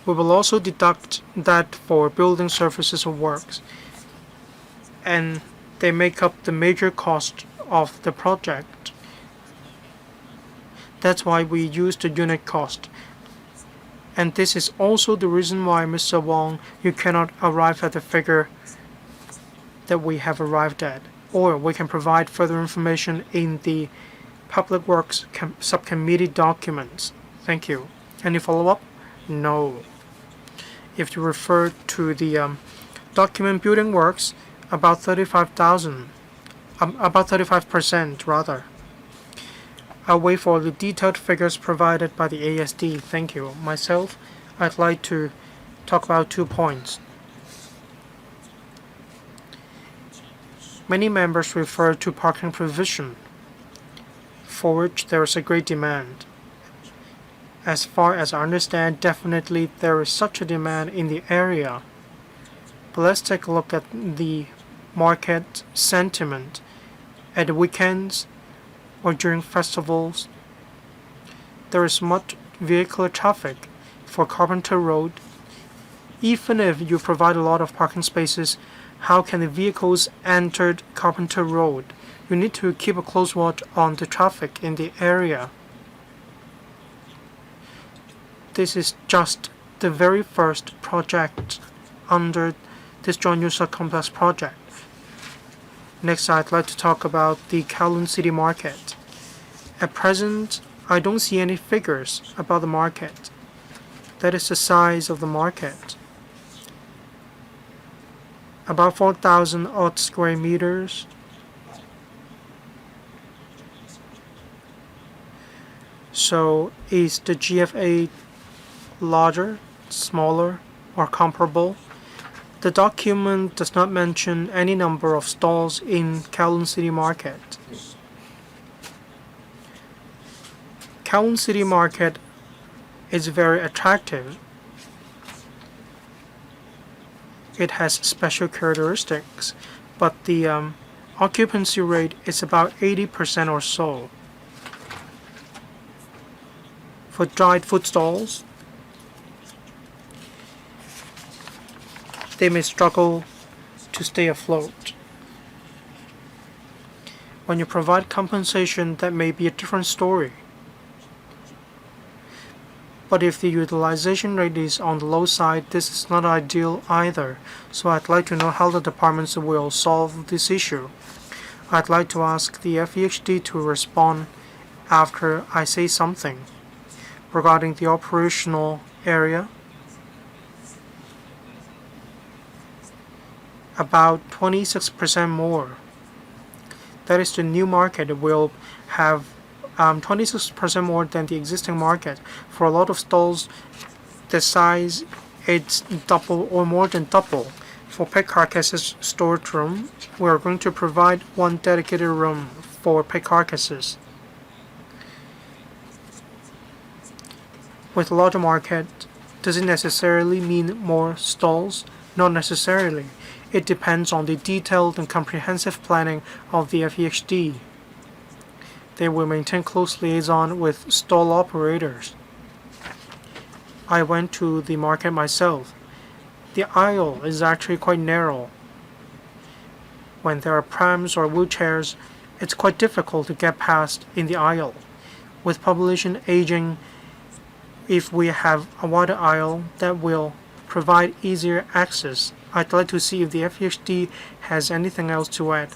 We will also deduct that for building services or works, and they make up the major cost of the project. That's why we use the unit cost. And this is also the reason why, Mr. Wong, you cannot arrive at the figure that we have arrived at, or we can provide further information in the Public Works Subcommittee documents. Thank you. Any follow-up? No. If you refer to the document building works, about $35,000. about 35% rather. I'll wait for the detailed figures provided by the ASD. Thank you. Myself, I'd like to talk about 2 points. Many members refer to parking provision, for which there is a great demand. As far as I understand, definitely there is such a demand in the area. But let's take a look at the market sentiment at the weekends or during festivals. There is much vehicular traffic for Carpenter Road. Even if you provide a lot of parking spaces, how can the vehicles enter Carpenter Road? You need to keep a close watch on the traffic in the area. This is just the very first project under this joint user complex project. Next, I'd like to talk about the Kowloon City Market. At present, I don't see any figures about the market. That is the size of the market. About 4,000 odd square meters. So, is the GFA larger, smaller, or comparable? The document does not mention any number of stalls in Kowloon City Market. Kowloon City Market is very attractive. It has special characteristics, but the occupancy rate is about 80% or so. For dried food stalls, they may struggle to stay afloat. When you provide compensation, that may be a different story. But if the utilization rate is on the low side, this is not ideal either. So I'd like to know how the departments will solve this issue. I'd like to ask the FEHD to respond after I say something regarding the operational area. About 26% more. That is, the new market will have 26% more than the existing market. For a lot of stalls, the size is double or more than double. For pig carcasses storage room, we are going to provide one dedicated room for pig carcasses. With a larger market, does it necessarily mean more stalls? Not necessarily. It depends on the detailed and comprehensive planning of the FEHD. They will maintain close liaison with stall operators. I went to the market myself. The aisle is actually quite narrow. When there are prams or wheelchairs, it's quite difficult to get past in the aisle. With population aging, if we have a wider aisle, that will provide easier access. I'd like to see if the FEHD has anything else to add.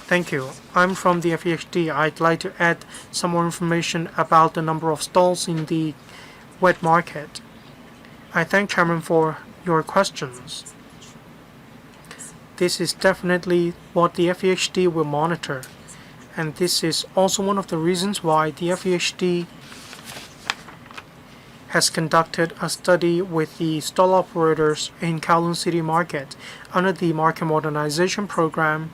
Thank you. I'm from the FEHD. I'd like to add some more information about the number of stalls in the wet market. I thank Chairman for your questions. This is definitely what the FEHD will monitor, and this is also one of the reasons why the FEHD has conducted a study with the stall operators in Kowloon City Market under the Market Modernization Program.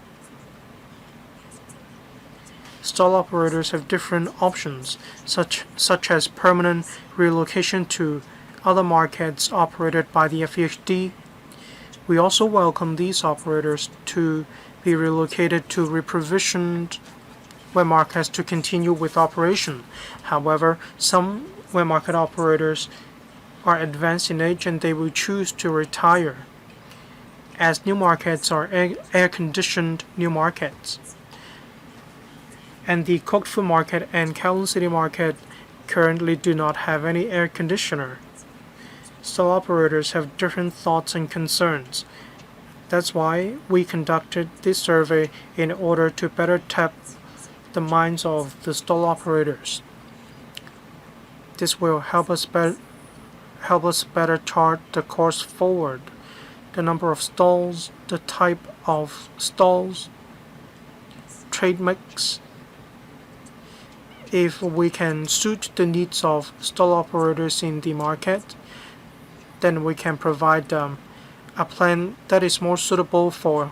Stall operators have different options, such as permanent relocation to other markets operated by the FEHD. We also welcome these operators to be relocated to reprovisioned wet markets to continue with operation. However, some wet market operators are advanced in age and they will choose to retire, as new markets are air-conditioned new markets. And the cooked food market and Kowloon City Market currently do not have any air conditioner. Stall operators have different thoughts and concerns. That's why we conducted this survey in order to better tap the minds of the stall operators. This will help us better chart the course forward, the number of stalls, the type of stalls, trade mix. If we can suit the needs of stall operators in the market, then we can provide them a plan that is more suitable for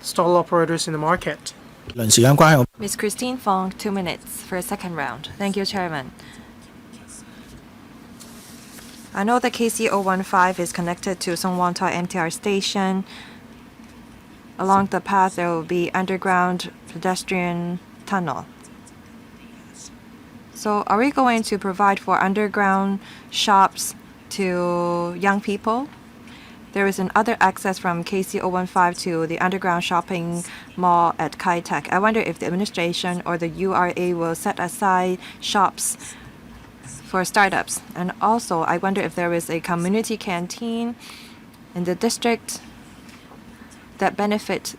stall operators in the market. Ms. Christine Fong, 2 minutes for a second round. Thank you, Chairman. I know the KC015 is connected to Songwon-tai MTR station. Along the path, there will be underground pedestrian tunnel. So are we going to provide for underground shops to young people? There is another access from KC015 to the underground shopping mall at Kai Tak. I wonder if the administration or the URA will set aside shops for startups. And also, I wonder if there is a community canteen in the district that benefit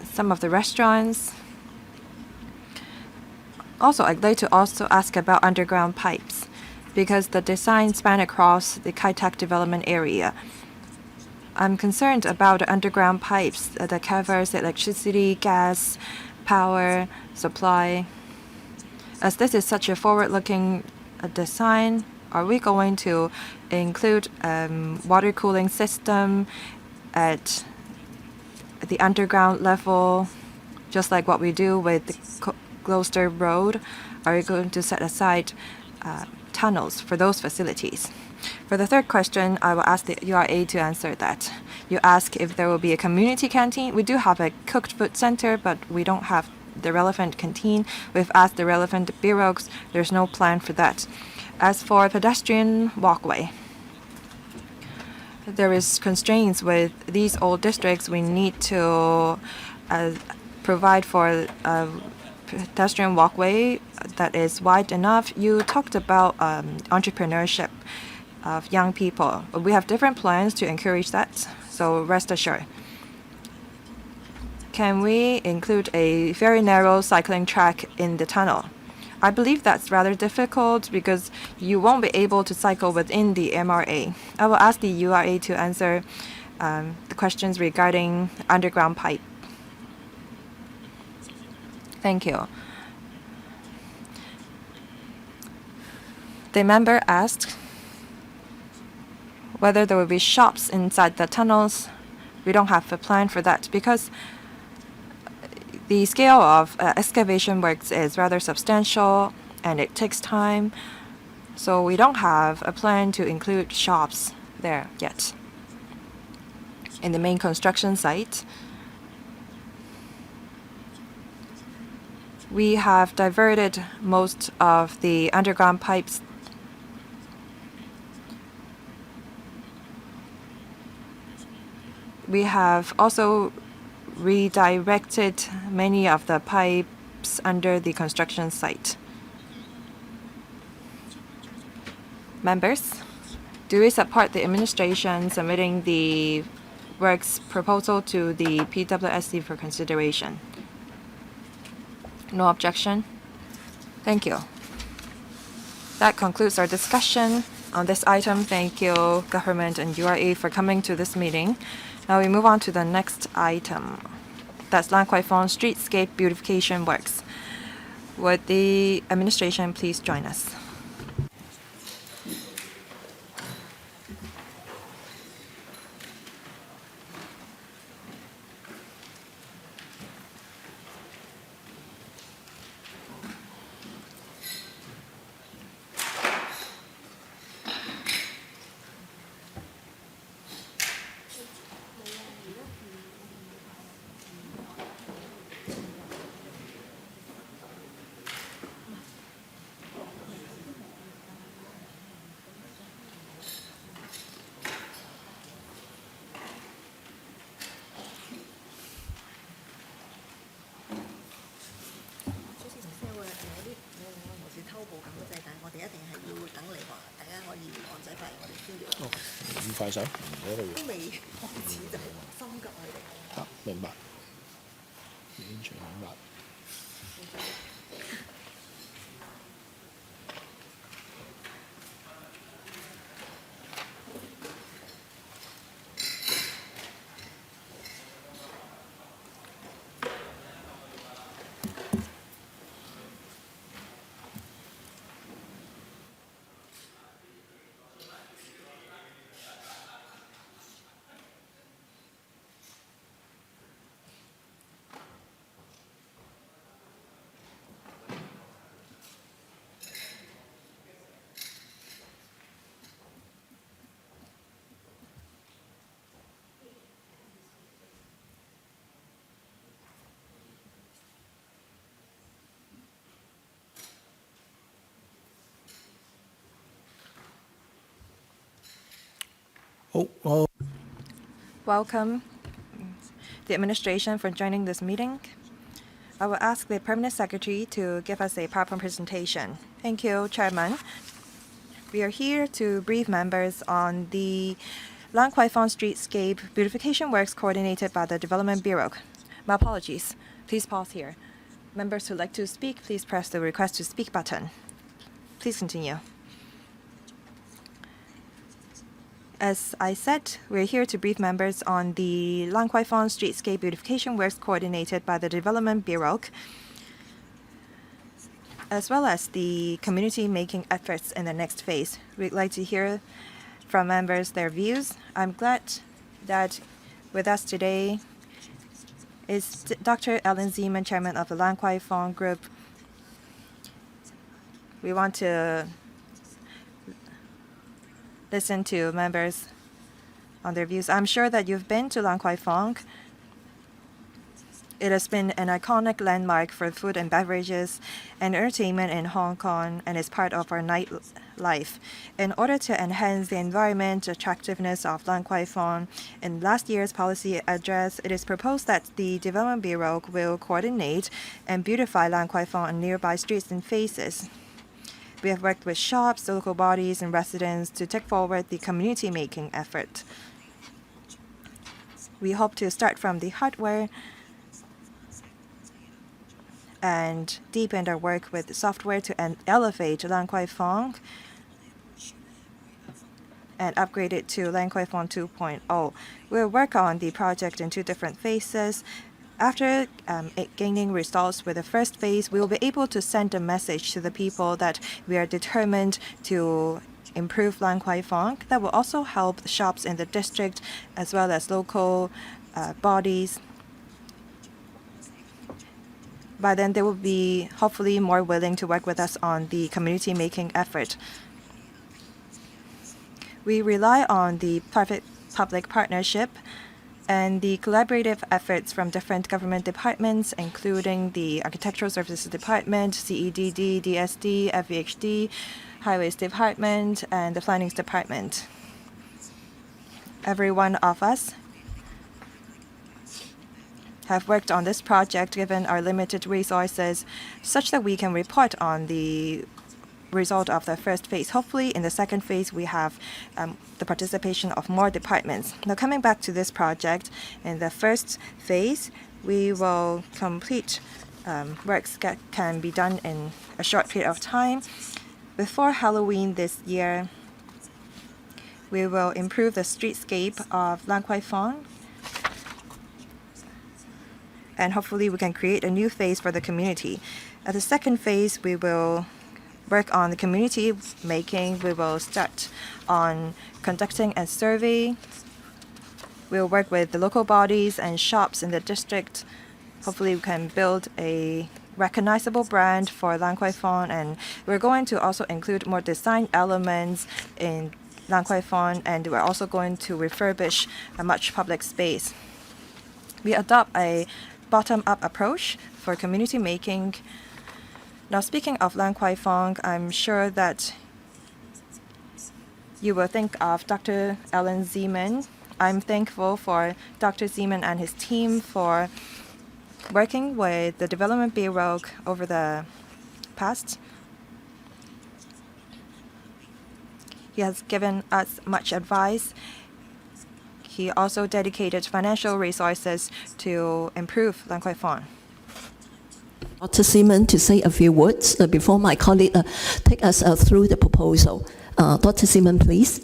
some of the restaurants. Also, I'd like to also ask about underground pipes because the design span across the Kai Tak development area. I'm concerned about the underground pipes that covers electricity, gas, power, supply. As this is such a forward-looking design, are we going to include water cooling system at the underground level, just like what we do with the Gloucester Road? Are we going to set aside tunnels for those facilities? For the third question, I will ask the URA to answer that. You ask if there will be a community canteen. We do have a cooked food center, but we don't have the relevant canteen. We've asked the relevant bureaus. There's no plan for that. As for pedestrian walkway, there is constraints with these old districts. We need to provide for a pedestrian walkway that is wide enough. You talked about entrepreneurship of young people. We have different plans to encourage that, so rest assured. Can we include a very narrow cycling track in the tunnel? I believe that's rather difficult because you won't be able to cycle within the MRA. I will ask the URA to answer the questions regarding underground pipe. Thank you. The member asked whether there will be shops inside the tunnels. We don't have a plan for that because the scale of excavation works is rather substantial and it takes time. So we don't have a plan to include shops there yet. In the main construction site, we have diverted most of the underground pipes. We have also redirected many of the pipes under the construction site. Members, do we support the administration submitting the works proposal to the PWSC for consideration? No objection? Thank you. That concludes our discussion on this item. Thank you, government and URA, for coming to this meeting. Now we move on to the next item. That's Kwai Fong Streetscape Beautification Works. Would the administration please join us? Welcome, the administration, for joining this meeting. I will ask the Permanent Secretary to give us a PowerPoint presentation. Thank you, Chairman. We are here to brief members on the Kwai Fong Streetscape Beautification works coordinated by the Development Bureau. My apologies. Please pause here. Members who like to speak, please press the Request to Speak button. Please continue. As I said, we're here to brief members on the Kwai Fong Streetscape Beautification works coordinated by the Development Bureau, as well as the community making efforts in the next phase. We'd like to hear from members their views. I'm glad that with us today is Dr. Alan Zeman, Chairman of the Kwai Fong Group. We want to listen to members on their views. I'm sure that you've been to Kwai Fong. It has been an iconic landmark for food and beverages and entertainment in Hong Kong and is part of our nightlife. In order to enhance the environment attractiveness of Kwai Fong, in last year's policy address, it is proposed that the Development Bureau will coordinate and beautify Kwai Fong and nearby streets and faces. We have worked with shops, local bodies, and residents to take forward the community-making effort. We hope to start from the hardware and deepen our work with software to elevate Kwai Fong and upgrade it to Kwai Fong 2.0. We'll work on the project in 2 different phases. After gaining results with the first phase, we will be able to send a message to the people that we are determined to improve Kwai Fong. That will also help shops in the district as well as local bodies. By then, they will be hopefully more willing to work with us on the community-making effort. We rely on the private-public partnership and the collaborative efforts from different government departments, including the Architectural Services Department, CEDD, DSD, FVHD, Highways Department, and the Plannings Department. Every one of us have worked on this project given our limited resources such that we can report on the result of the first phase. Hopefully, in the second phase, we have the participation of more departments. Now, coming back to this project, in the first phase, we will complete works that can be done in a short period of time. Before Halloween this year, we will improve the streetscape of Kwai Fong, and hopefully we can create a new phase for the community. At the second phase, we will work on the community making. We will start on conducting a survey. We'll work with the local bodies and shops in the district. Hopefully we can build a recognizable brand for Kwai Fong, and we're going to also include more design elements in Kwai Fong, and we're also going to refurbish a much public space. We adopt a bottom-up approach for community making. Now, speaking of Kwai Fong, I'm sure that you will think of Dr. Alan Zeman. I'm thankful for Dr. Zeman and his team for working with the Development Bureau over the past. He has given us much advice. He also dedicated financial resources to improve Kwai Fong. Dr. Zeman to say a few words before my colleague take us through the proposal. Dr. Zeman, please.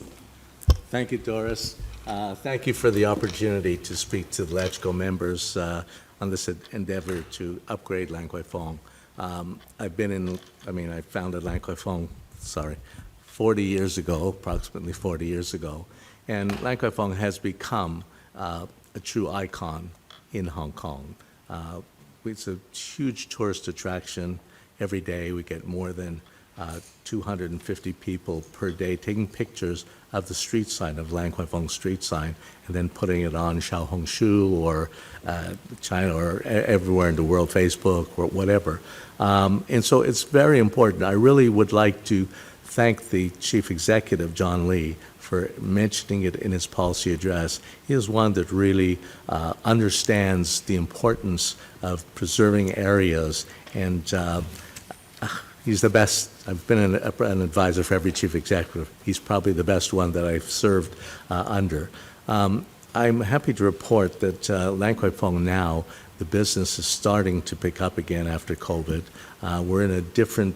Thank you, Doris. Thank you for the opportunity to speak to the LegCo members on this endeavor to upgrade Kwai Fong. I founded Kwai Fong, 40 years ago, approximately 40 years ago. And Kwai Fong has become a true icon in Hong Kong. It's a huge tourist attraction. Every day we get more than 250 people per day taking pictures of the street sign, of Kwai Fong street sign, and then putting it on Xiaohongshu or China or everywhere in the world, Facebook or whatever. And so it's very important. I really would like to thank the Chief Executive, John Lee, for mentioning it in his policy address. He is one that really understands the importance of preserving areas, and he's the best. I've been an advisor for every chief executive. He's probably the best one that I've served under. I'm happy to report that Lan Kwai Fong now, the business is starting to pick up again after COVID. We're in a different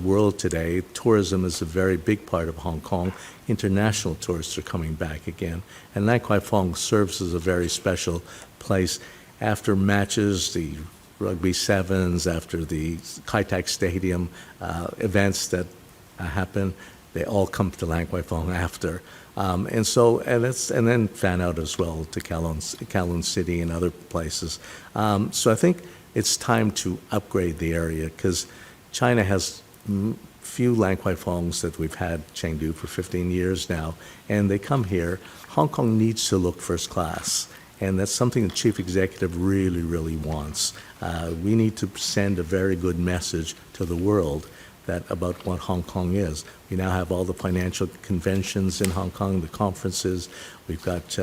world today. Tourism is a very big part of Hong Kong. International tourists are coming back again. And Lan Kwai Fong serves as a very special place. After matches, the Rugby Sevens, after the Kai Tak Stadium events that happen, they all come to Lan Kwai Fong after. And then fan out as well to Kowloon City and other places. So I think it's time to upgrade the area, because China has few Lan Kwai Fongs that we've had Chengdu for 15 years now, and they come here. Hong Kong needs to look first class, and that's something the chief executive really, really wants. We need to send a very good message to the world about what Hong Kong is. We now have all the financial conventions in Hong Kong, the conferences. We've got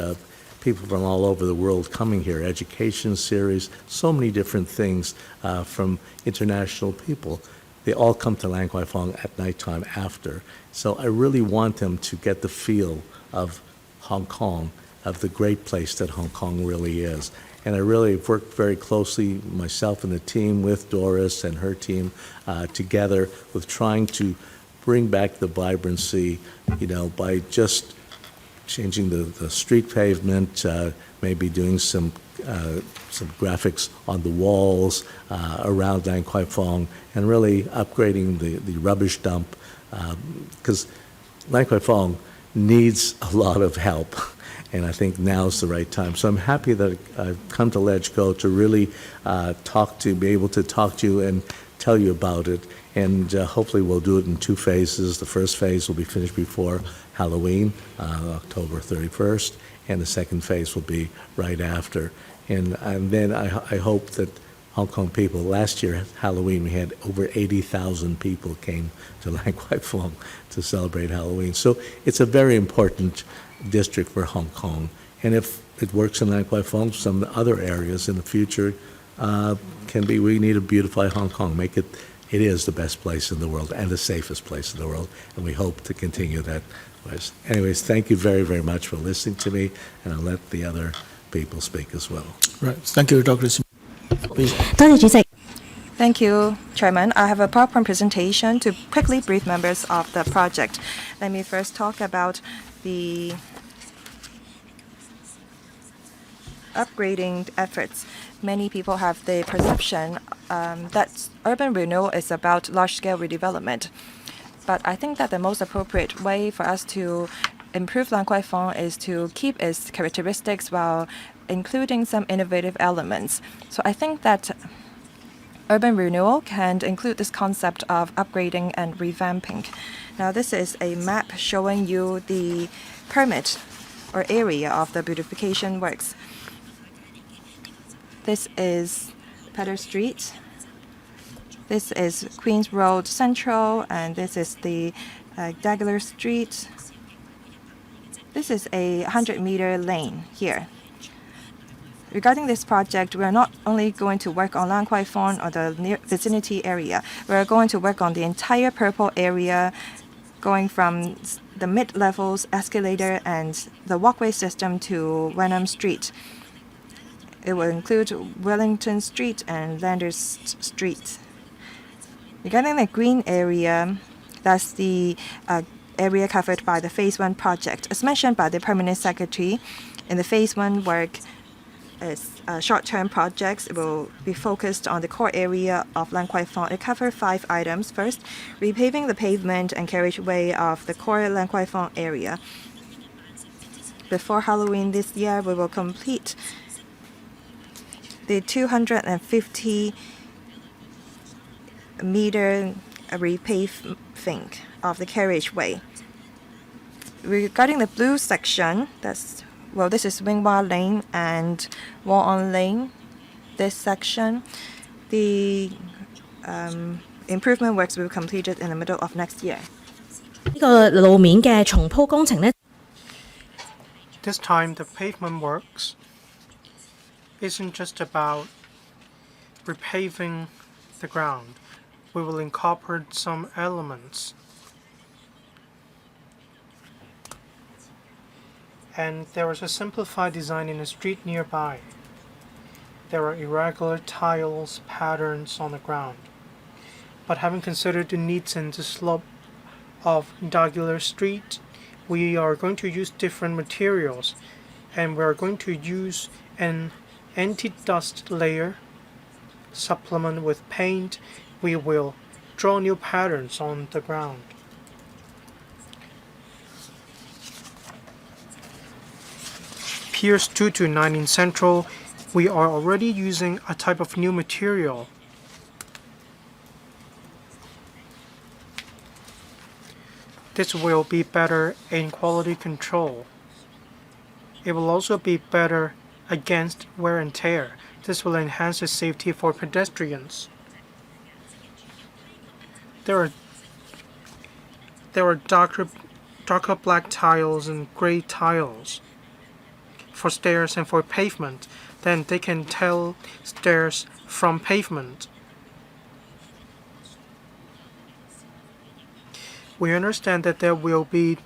people from all over the world coming here, education series, so many different things from international people. They all come to Lan Kwai Fong at nighttime after. So I really want them to get the feel of Hong Kong, of the great place that Hong Kong really is. And I really worked very closely, myself and the team, with Doris and her team together, with trying to bring back the vibrancy, by just changing the street pavement, maybe doing some graphics on the walls around Lan Kwai Fong, and really upgrading the rubbish dump, because Lan Kwai Fong needs a lot of help, and I think now's the right time. So I'm happy that I've come to LegCo to really be able to talk to you and tell you about it, and hopefully we'll do it in 2 phases. The first phase will be finished before Halloween, October 31st, and the second phase will be right after. And then I hope that Hong Kong people, last year at Halloween, we had over 80,000 people came to Lan Kwai Fong to celebrate Halloween. So it's a very important district for Hong Kong. And if it works in Lan Kwai Fong, some other areas in the future we need to beautify Hong Kong, make it is the best place in the world and the safest place in the world, and we hope to continue that. Anyways, thank you very, very much for listening to me, and I'll let the other people speak as well. Right. Thank you, Dr. Sim. Please. 多謝主席。 Thank you, Chairman. I have a PowerPoint presentation to quickly brief members of the project. Let me first talk about the upgrading efforts. Many people have the perception that urban renewal is about large-scale redevelopment. But I think that the most appropriate way for us to improve Lan Kwai Fong is to keep its characteristics while including some innovative elements. So I think that urban renewal can include this concept of upgrading and revamping. Now, this is a map showing you the permit or area of the beautification works. This is Pedder Street. This is Queen's Road Central, and this is the Dagler Street. This is a 100-meter lane here. Regarding this project, we are not only going to work on Lan Kwai Fong or the near vicinity area. We are going to work on the entire purple area, going from the mid-levels escalator and the walkway system to Wenham Street. It will include Wellington Street and Landers Street. Regarding the green area, that's the area covered by the Phase 1 project. As mentioned by the Permanent Secretary, in the Phase 1 work, as short-term projects, it will be focused on the core area of Lan Kwai Fong. It covers 5 items. First, repaving the pavement and carriageway of the core Lan Kwai Fong area. Before Halloween this year, we will complete the 250-meter repaving of the carriageway. Regarding the blue section, this is Winghua Lane and Wall-On Lane. This section, the improvement works will be completed in the middle of next year. 呢個路面嘅重鋪工程呢， This time, the pavement works isn't just about repaving the ground. We will incorporate some elements. And there is a simplified design in the street nearby. There are irregular tiles patterns on the ground. But having considered the needs and the slope of Dagular Street, we are going to use different materials, and we are going to use an anti-dust layer supplement with paint. We will draw new patterns on the ground. Piers 2 to 9 in Central, we are already using a type of new material. This will be better in quality control. It will also be better against wear and tear. This will enhance the safety for pedestrians. There are darker black tiles and gray tiles for stairs and for pavement. Then they can tell stairs from pavement. We understand that there will be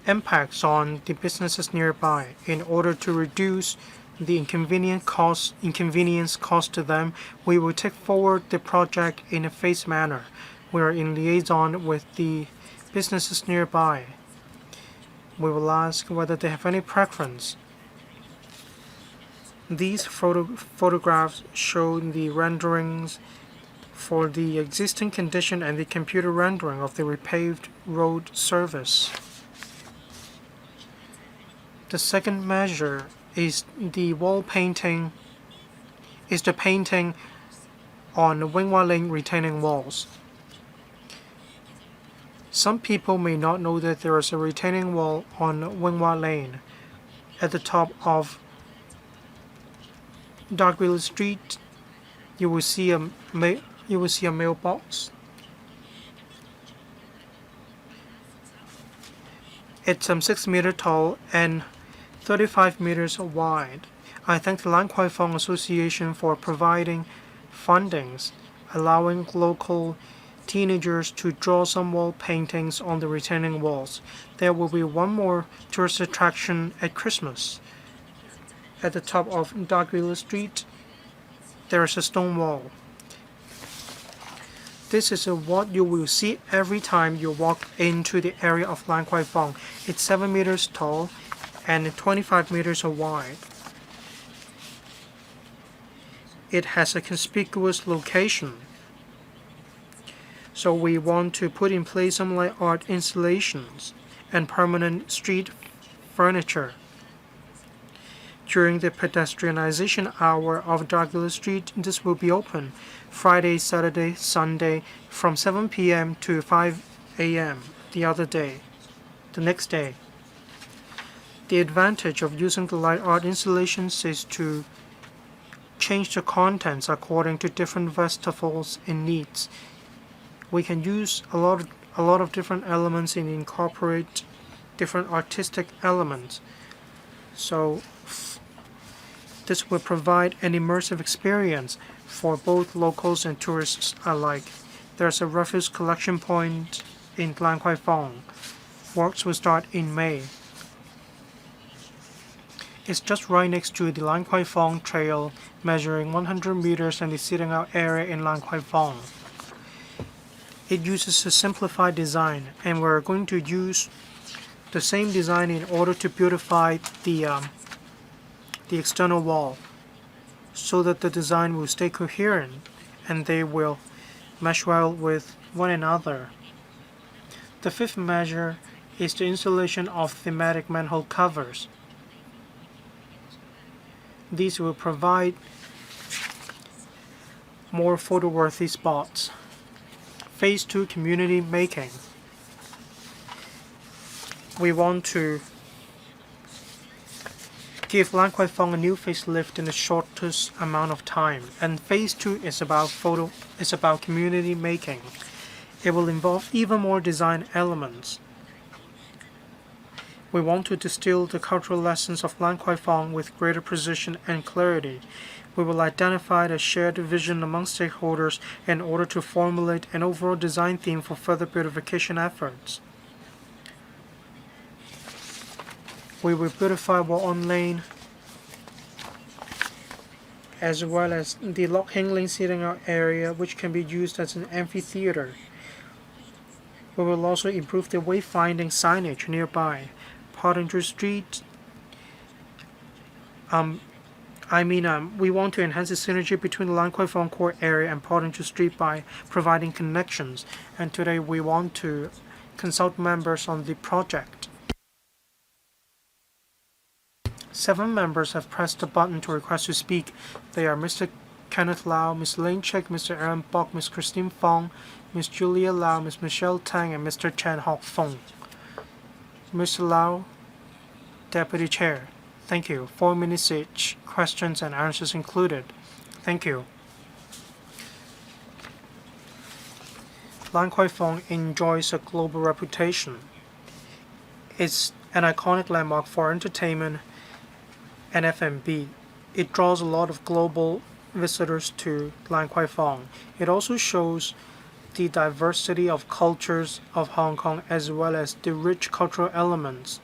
impacts on the businesses nearby. In order to reduce the inconvenience cost to them, we will take forward the project in a phased manner. We are in liaison with the businesses nearby. We will ask whether they have any preference. These photographs show the renderings for the existing condition and the computer rendering of the repaved road surface. The second measure is the painting on Wingwa Lane retaining walls. Some people may not know that there is a retaining wall on Wingwa Lane. At the top of Darkville Street, you will see a mailbox. It's 6 meters tall and 35 meters wide. I thank the Lan Kwai Fong Association for providing fundings, allowing local teenagers to draw some wall paintings on the retaining walls. There will be one more tourist attraction at Christmas. At the top of Darkville Street, there is a stone wall. This is what you will see every time you walk into the area of Lan Kwai Fong. It's 7 meters tall and 25 meters wide. It has a conspicuous location. So we want to put in place some light art installations and permanent street furniture. During the pedestrianization hour of Darkville Street, this will be open Friday, Saturday, Sunday from 7 p.m. to 5 a.m. the next day. The advantage of using the light art installations is to change the contents according to different festivals and needs. We can use a lot of different elements and incorporate different artistic elements. So this will provide an immersive experience for both locals and tourists alike. There's a refuse collection point in Lan Kwai Fong. Works will start in May. It's just right next to the Lan Kwai Fong Trail, measuring 100 meters and the sitting out area in Lan Kwai Fong. It uses a simplified design, and we're going to use the same design in order to beautify the external wall, so that the design will stay coherent and they will mesh well with one another. The fifth measure is the installation of thematic manhole covers. These will provide more photo-worthy spots. Phase 2 community making. We want to give Lan Kwai Fong a new facelift in the shortest amount of time, and phase 2 is about community making. It will involve even more design elements. We want to distill the cultural lessons of Lan Kwai Fong with greater precision and clarity. We will identify the shared vision among stakeholders in order to formulate an overall design theme for further beautification efforts. We will beautify Wa-on Lane as well as the Lok Hing Ling seating area, which can be used as an amphitheater. We will also improve the wayfinding signage nearby. Pottinger Street. We want to enhance the synergy between the Lan Kwai Fong core area and Pottinger Street by providing connections. And today we want to consult members on the project. 7 members have pressed the button to request to speak. They are Mr. Kenneth Lau, Ms. Lin Chik, Mr. Aaron Bok, Ms. Christine Fong, Ms. Julia Lau, Ms. Michelle Tang, and Mr. Chen Hock Fong. Mr. Lau, Deputy Chair. Thank you. 4 minutes each. Questions and answers included. Thank you. Lan Kwai Fong enjoys a global reputation. It's an iconic landmark for entertainment and F&B. It draws a lot of global visitors to Lan Kwai Fong. It also shows the diversity of cultures of Hong Kong as well as the rich cultural elements.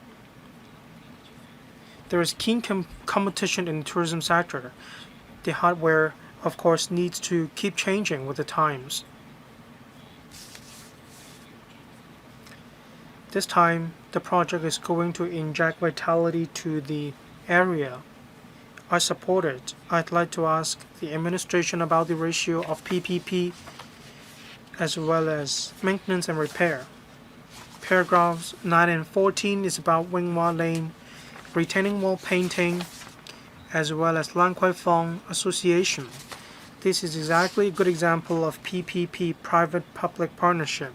There is keen competition in the tourism sector. The hardware, of course, needs to keep changing with the times. This time, the project is going to inject vitality to the area. I support it. I'd like to ask the administration about the ratio of PPP as well as maintenance and repair. Paragraphs 9 and 14 is about Wing Hua Lane, retaining wall painting, as well as Lan Kwai Fong Association. This is exactly a good example of PPP, private-public partnership.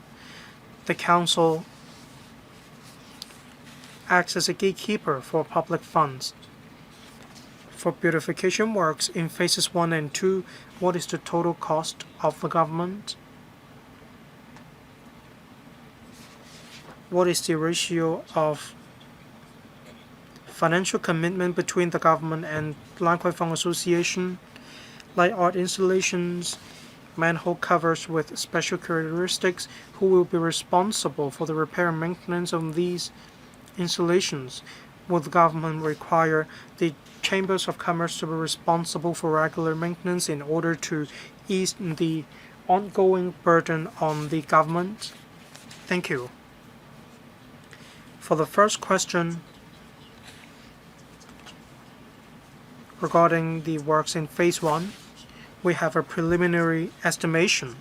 The council acts as a gatekeeper for public funds. For beautification works in phases 1 and 2, what is the total cost of the government? What is the ratio of financial commitment between the government and Lan Kwai Fong Association? Light art installations, manhole covers with special characteristics, who will be responsible for the repair and maintenance of these installations? Will the government require the chambers of commerce to be responsible for regular maintenance in order to ease the ongoing burden on the government? Thank you. For the first question, regarding the works in Phase 1, we have a preliminary estimation.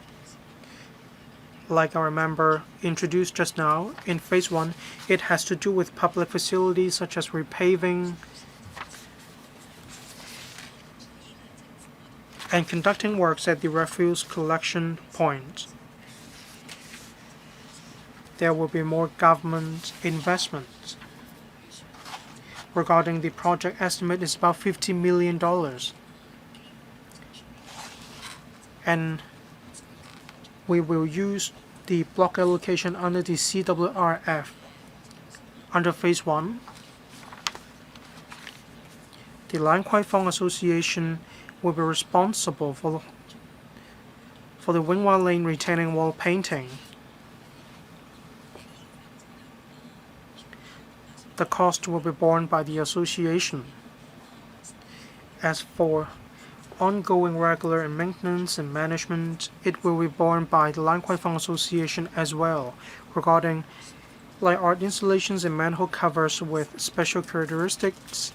Like our member introduced just now, in Phase 1, it has to do with public facilities such as repaving and conducting works at the refuse collection point. There will be more government investment. Regarding the project estimate, is about $50 million. And we will use the block allocation under the CWRF. Under Phase 1, the Lan Kwai Fong Association will be responsible for the Wing Hua Lane retaining wall painting. The cost will be borne by the association. As for ongoing regular maintenance and management, it will be borne by the Lan Kwai Fong Association as well. Regarding light art installations and manhole covers with special characteristics,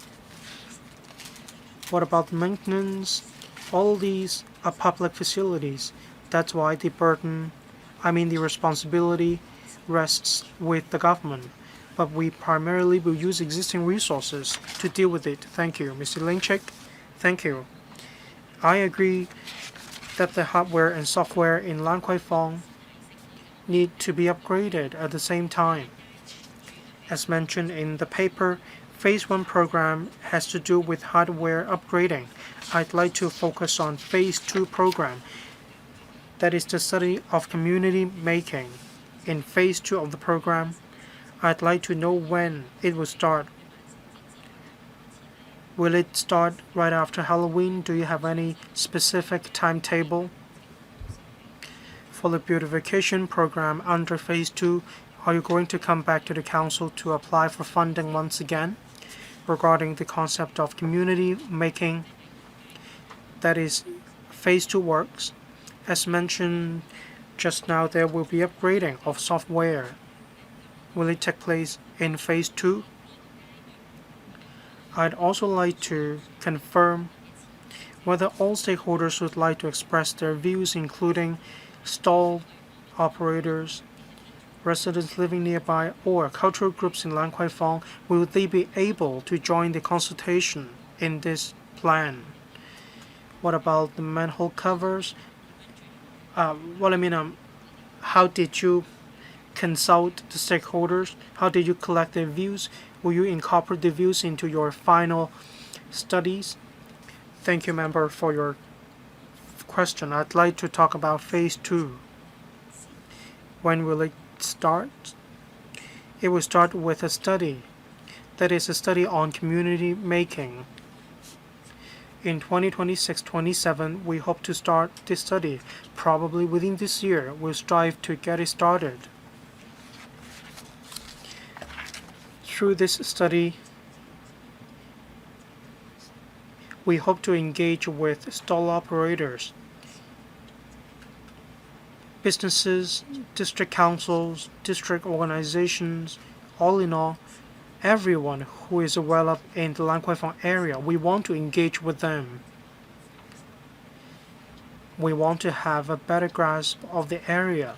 what about the maintenance? All these are public facilities. That's why the responsibility rests with the government. But we primarily will use existing resources to deal with it. Thank you. Mr. Linchek, thank you. I agree that the hardware and software in Lan Kwai Fong need to be upgraded at the same time. As mentioned in the paper, Phase 1 program has to do with hardware upgrading. I'd like to focus on Phase 2 program, that is the study of community making. In Phase 2 of the program, I'd like to know when it will start. Will it start right after Halloween? Do you have any specific timetable? For the beautification program under phase 2, are you going to come back to the council to apply for funding once again regarding the concept of community making? That is phase 2 works. As mentioned just now, there will be upgrading of software. Will it take place in phase 2? I'd also like to confirm whether all stakeholders would like to express their views, including stall operators, residents living nearby, or cultural groups in Lan Kwai Fong. Will they be able to join the consultation in this plan? What about the manhole covers? How did you consult the stakeholders? How did you collect their views? Will you incorporate the views into your final studies? Thank you, member, for your question. I'd like to talk about phase 2. When will it start? It will start with a study. That is a study on community making. In 2026-27, we hope to start this study. Probably within this year, we'll strive to get it started. Through this study, we hope to engage with stall operators, businesses, district councils, district organizations, all in all, everyone who is well up in the Lan Kwai Fong area. We want to engage with them. We want to have a better grasp of the area,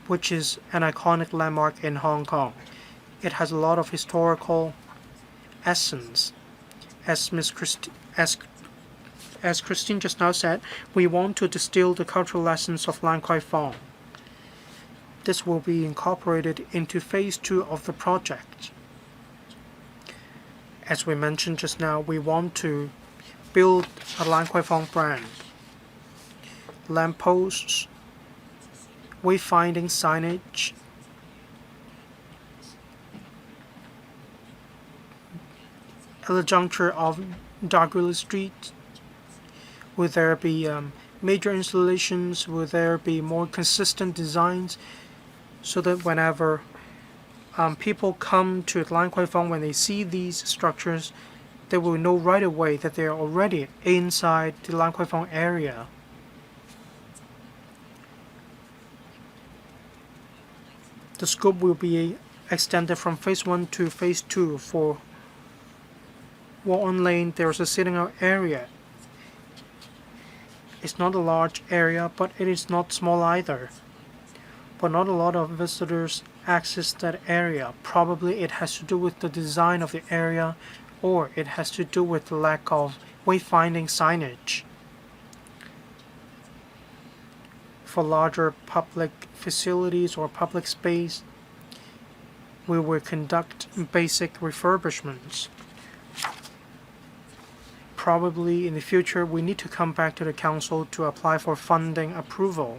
which is an iconic landmark in Hong Kong. It has a lot of historical essence. As Christine just now said, we want to distill the cultural lessons of Lan Kwai Fong. This will be incorporated into phase 2 of the project. As we mentioned just now, we want to build a Lan Kwai Fong brand. Lampposts, wayfinding signage, at the juncture of Dargula Street. Will there be major installations? Will there be more consistent designs so that whenever people come to Lan Kwai Fong, when they see these structures, they will know right away that they are already inside the Lan Kwai Fong area. The scope will be extended from phase 1 to phase 2. For Walk-on Lane, there is a sitting out area. It's not a large area, but it is not small either. But not a lot of visitors access that area. Probably it has to do with the design of the area, or it has to do with the lack of wayfinding signage. For larger public facilities or public space, we will conduct basic refurbishments. Probably in the future, we need to come back to the council to apply for funding approval.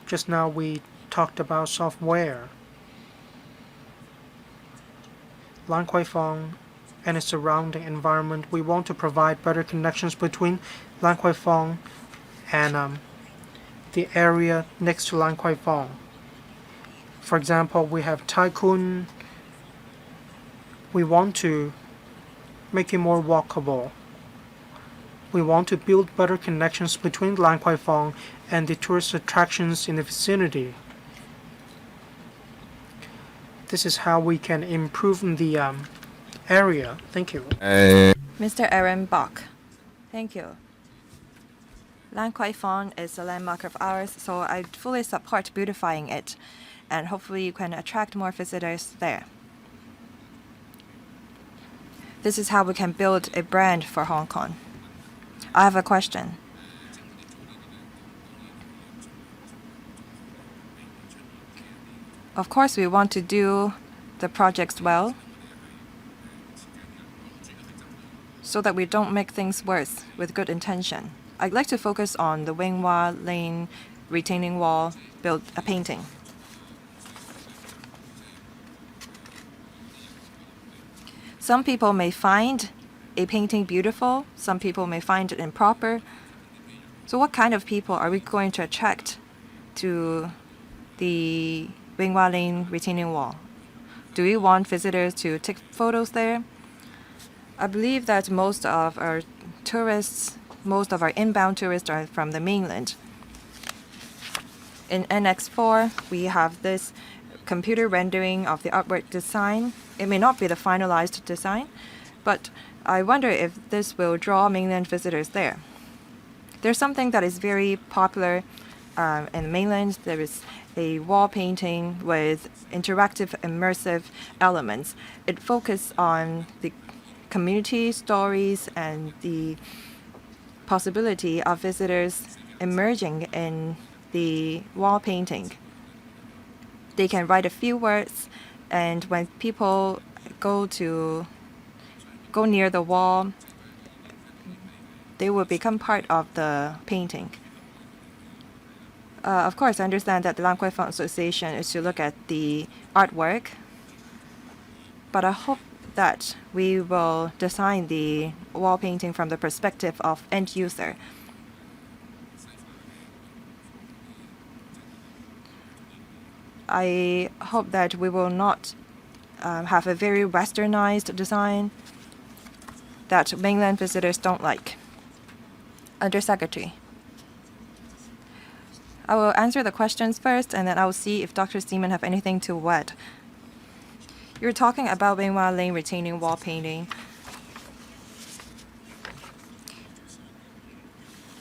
Just now we talked about software. Lan Kwai Fong and its surrounding environment, we want to provide better connections between Lan Kwai Fong and the area next to Lan Kwai Fong. For example, we have Tycoon. We want to make it more walkable. We want to build better connections between Lan Kwai Fong and the tourist attractions in the vicinity. This is how we can improve the area. Thank you. Mr. Aaron Bach. Thank you. Lan Kwai Fong is a landmark of ours, so I fully support beautifying it, and hopefully you can attract more visitors there. This is how we can build a brand for Hong Kong. I have a question. Of course, we want to do the projects well, so that we don't make things worse with good intention. I'd like to focus on the Wing Hua Lane retaining wall, build a painting. Some people may find a painting beautiful, some people may find it improper. So what kind of people are we going to attract to the Winghua Lane retaining wall? Do we want visitors to take photos there? I believe that most of our inbound tourists are from the mainland. In NX4, we have this computer rendering of the artwork design. It may not be the finalized design, but I wonder if this will draw mainland visitors there. There's something that is very popular in the mainland. There is a wall painting with interactive, immersive elements. It focuses on the community stories and the possibility of visitors emerging in the wall painting. They can write a few words, and when people go near the wall, they will become part of the painting. Of course, I understand that the Lan Kwai Fong Association is to look at the artwork, but I hope that we will design the wall painting from the perspective of end user. I hope that we will not have a very westernized design that mainland visitors don't like. Undersecretary. I will answer the questions first, and then I will see if Dr. Seaman have anything to add. You're talking about Winghua Lane retaining wall painting.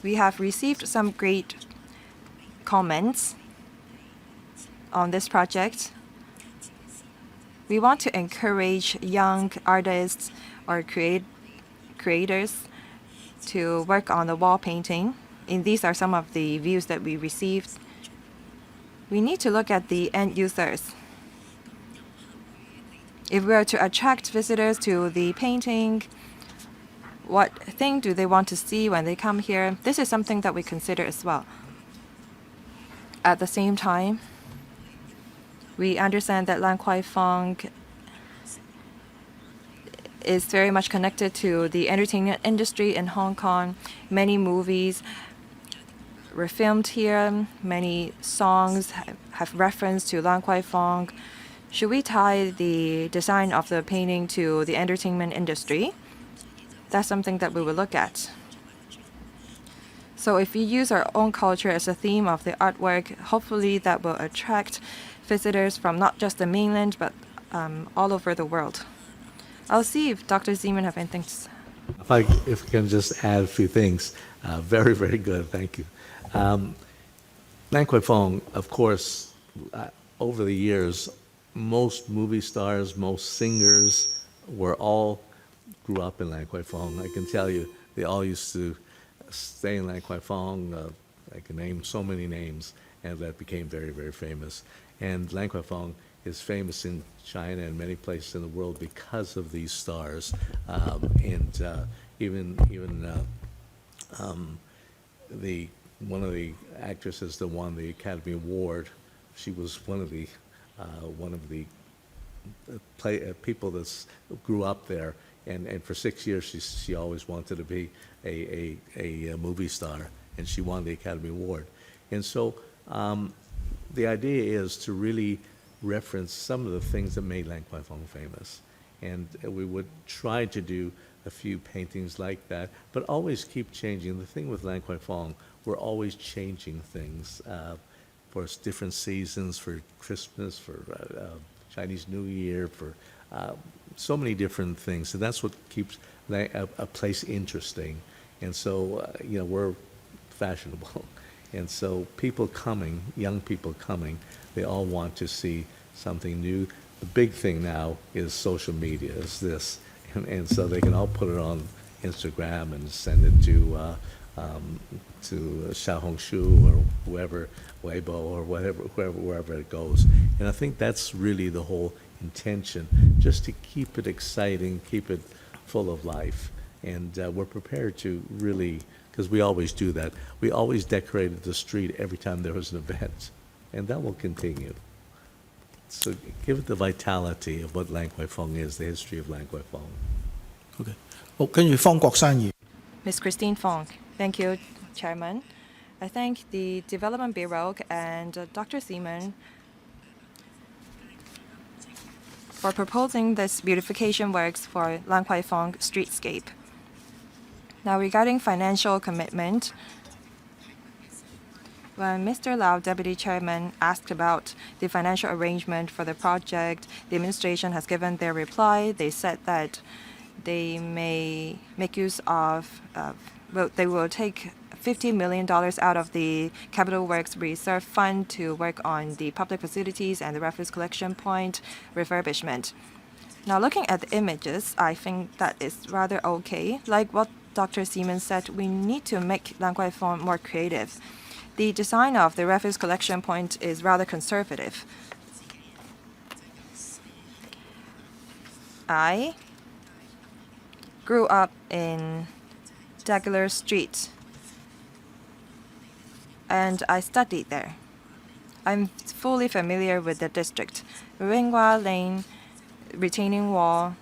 We have received some great comments on this project. We want to encourage young artists or creators to work on the wall painting. And these are some of the views that we received. We need to look at the end users. If we are to attract visitors to the painting, what thing do they want to see when they come here? This is something that we consider as well. At the same time, we understand that Lan Kwai Fong is very much connected to the entertainment industry in Hong Kong. Many movies were filmed here. Many songs have reference to Lan Kwai Fong. Should we tie the design of the painting to the entertainment industry? That's something that we will look at. So if we use our own culture as a theme of the artwork, hopefully that will attract visitors from not just the mainland, but all over the world. I'll see if Dr. Zeman have anything to say. If I can just add a few things. Very, very good. Thank you. Lan Kwai Fong, of course, over the years, most movie stars, most singers grew up in Lan Kwai Fong. I can tell you, they all used to stay in Lan Kwai Fong. I can name so many names, and that became very, very famous. And Lan Kwai Fong is famous in China and many places in the world because of these stars. Even one of the actresses that won the Academy Award, she was one of the people that grew up there, and for 6 years she always wanted to be a movie star, and she won the Academy Award. And so the idea is to really reference some of the things that made Lan Kwai Fong famous, and we would try to do a few paintings like that, but always keep changing. The thing with Lan Kwai Fong, we're always changing things for different seasons, for Christmas, for Chinese New Year, for so many different things. So that's what keeps a place interesting. And so, we're fashionable. And so young people coming, they all want to see something new. The big thing now is social media, is this. And so they can all put it on Instagram and send it to Xiaohongshu or whoever, Weibo or wherever it goes. And I think that's really the whole intention, just to keep it exciting, keep it full of life. And we're prepared to really, because we always do that, we always decorated the street every time there was an event. And that will continue. So give it the vitality of what Lang Kwai Fong is, the history of Lang Kwai Fong. OK，好，跟住方國珊議員。 Ms. Christine Fong. Thank you, Chairman. I thank the Development Bureau and Dr. Seaman for proposing this beautification works for Lang Kwai Fong Streetscape. Now, regarding financial commitment, when Mr. Lau, Deputy Chairman, asked about the financial arrangement for the project, the administration has given their reply. They said that they may make use of, they will take $50 million out of the Capital Works Reserve Fund to work on the public facilities and the refuse collection point refurbishment. Now, looking at the images, I think that is rather okay. Like what Dr. Seaman said, we need to make Lang Kwai Fong more creative. The design of the refuse collection point is rather conservative. I grew up in Daguerre Street, and I studied there. I'm fully familiar with the district. Winghua Lane retaining wall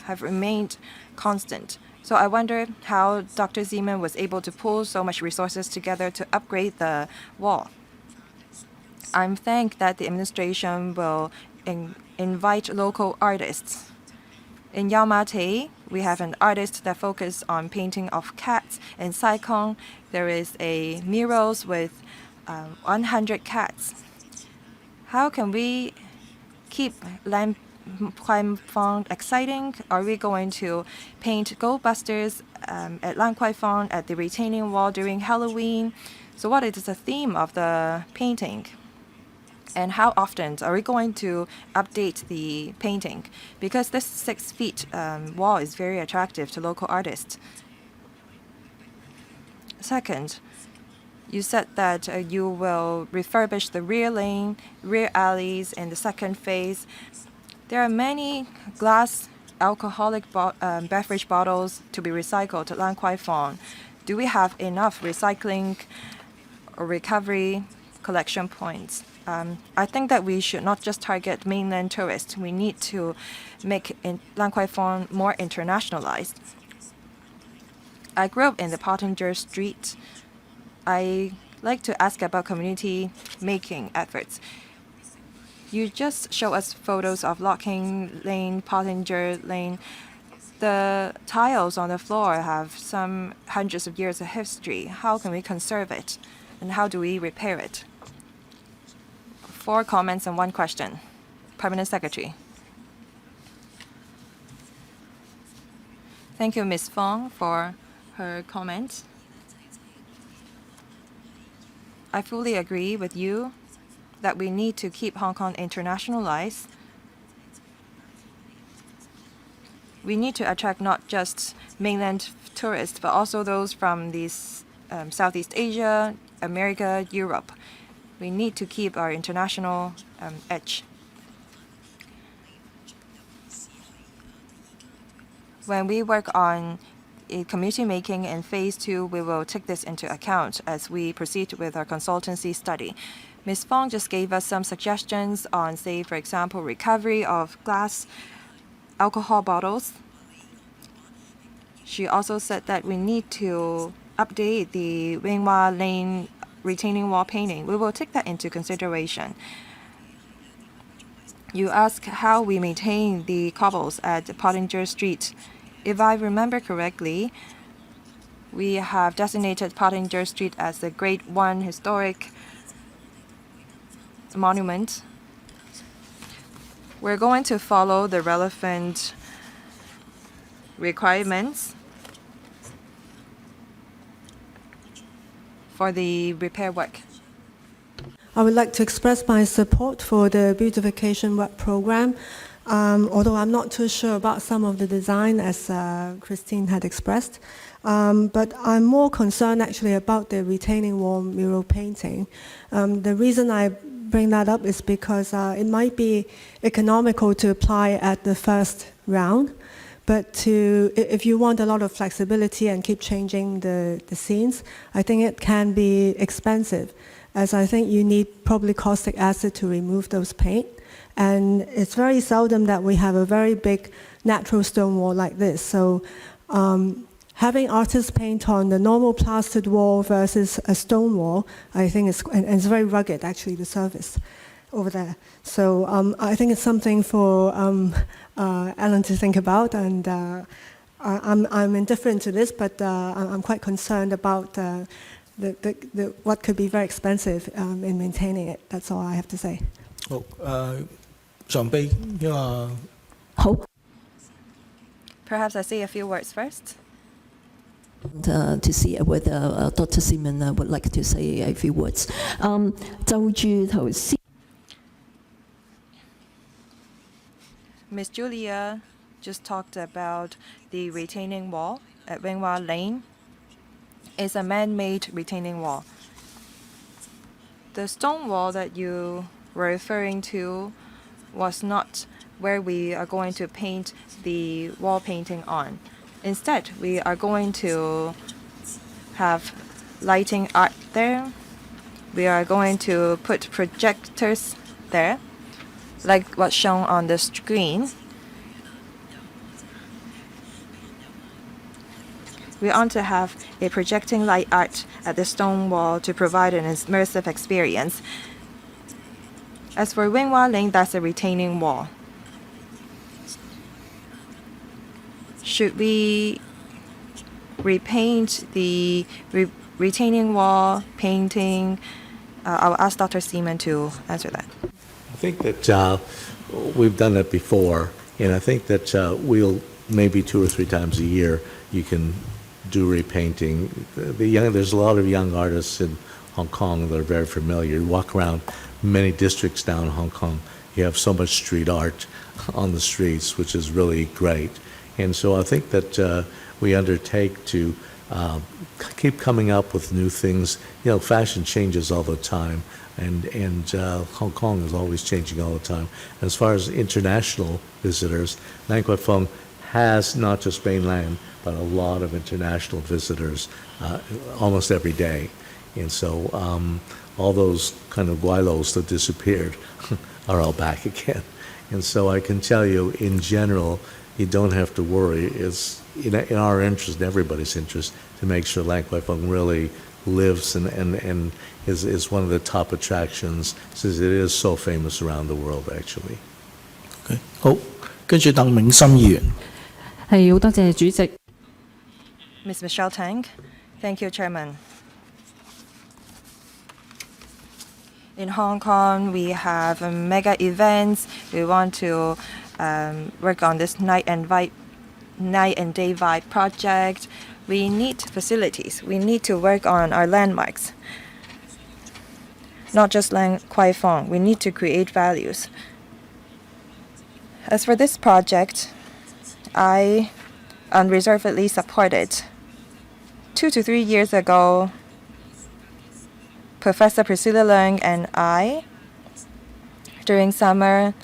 have remained constant. So I wonder how Dr. Zeman was able to pull so much resources together to upgrade the wall. I'm thankful that the administration will invite local artists. In Yau Ma Tei, we have an artist that focuses on painting of cats. In Sai Kung, there is a murals with 100 cats. How can we keep Lang Kwai Fong exciting? Are we going to paint Goldbusters at Lang Kwai Fong at the retaining wall during Halloween? So what is the theme of the painting? And how often are we going to update the painting? Because this 6 feet wall is very attractive to local artists. Second, you said that you will refurbish the rear lane, rear alleys in the second phase. There are many glass alcoholic beverage bottles to be recycled at Lang Kwai Fong. Do we have enough recycling or recovery collection points? I think that we should not just target mainland tourists. We need to make Lang Kwai Fong more internationalized. I grew up in the Pottinger Street. I like to ask about community making efforts. You just show us photos of Locking Lane, Pottinger Lane. The tiles on the floor have some hundreds of years of history. How can we conserve it? And how do we repair it? 4 comments and 1 question. Permanent Secretary. Thank you, Ms. Fong, for her comments. I fully agree with you that we need to keep Hong Kong internationalized. We need to attract not just mainland tourists, but also those from Southeast Asia, America, Europe. We need to keep our international edge. When we work on community making in phase 2, we will take this into account as we proceed with our consultancy study. Ms. Fong just gave us some suggestions on, say, for example, recovery of glass alcohol bottles. She also said that we need to update the Winghua Lane retaining wall painting. We will take that into consideration. You ask how we maintain the cobbles at Pottinger Street. If I remember correctly, we have designated Pottinger Street as the Grade 1 historic monument. We're going to follow the relevant requirements for the repair work. I would like to express my support for the beautification work program, although I'm not too sure about some of the design as Christine had expressed. But I'm more concerned actually about the retaining wall mural painting. The reason I bring that up is because it might be economical to apply at the first round, but if you want a lot of flexibility and keep changing the scenes, I think it can be expensive, as I think you need probably caustic acid to remove those paint. And it's very seldom that we have a very big natural stone wall like this. So having artists paint on the normal plastered wall versus a stone wall, I think and it's very rugged, actually, the surface over there. So I think it's something for Alan to think about, and I'm indifferent to this, but I'm quite concerned about what could be very expensive in maintaining it. That's all I have to say. 好，常秘因為好。 Perhaps I say a few words first. To see whether Dr. Seaman would like to say a few words. 就住頭先 Miss Julia just talked about the retaining wall at Winghua Lane. It's a man-made retaining wall. The stone wall that you were referring to was not where we are going to paint the wall painting on. Instead, we are going to have lighting art there. We are going to put projectors there, like what's shown on the screen. We want to have a projecting light art at the stone wall to provide an immersive experience. As for Winghua Lane, that's a retaining wall. Should we repaint the retaining wall painting? I'll ask Dr. Seaman to answer that. I think that we've done that before, and I think that we'll maybe 2 or 3 times a year you can do repainting. There's a lot of young artists in Hong Kong that are very familiar. You walk around many districts down in Hong Kong, you have so much street art on the streets, which is really great. And so I think that we undertake to keep coming up with new things. You know, fashion changes all the time, and Hong Kong is always changing all the time. As far as international visitors, Lan Kwai Fong has not just mainland, but a lot of international visitors almost every day. And so all those kind of guilos that disappeared are all back again. And so I can tell you, in general, you don't have to worry. It's in our interest, in everybody's interest, to make sure Lan Kwai Fong really lives and is one of the top attractions, since it is so famous around the world, actually. OK 好，跟住鄧永森議員。係好多謝主席。 Ms. Michelle Tang. Thank you, Chairman. In Hong Kong, we have mega events. We want to work on this night and day vibe project. We need facilities. We need to work on our landmarks. Not just Lan Kwai Fong. We need to create values. As for this project, I unreservedly support it. 2 to 3 years ago, Professor Priscilla Leung and I, during summer,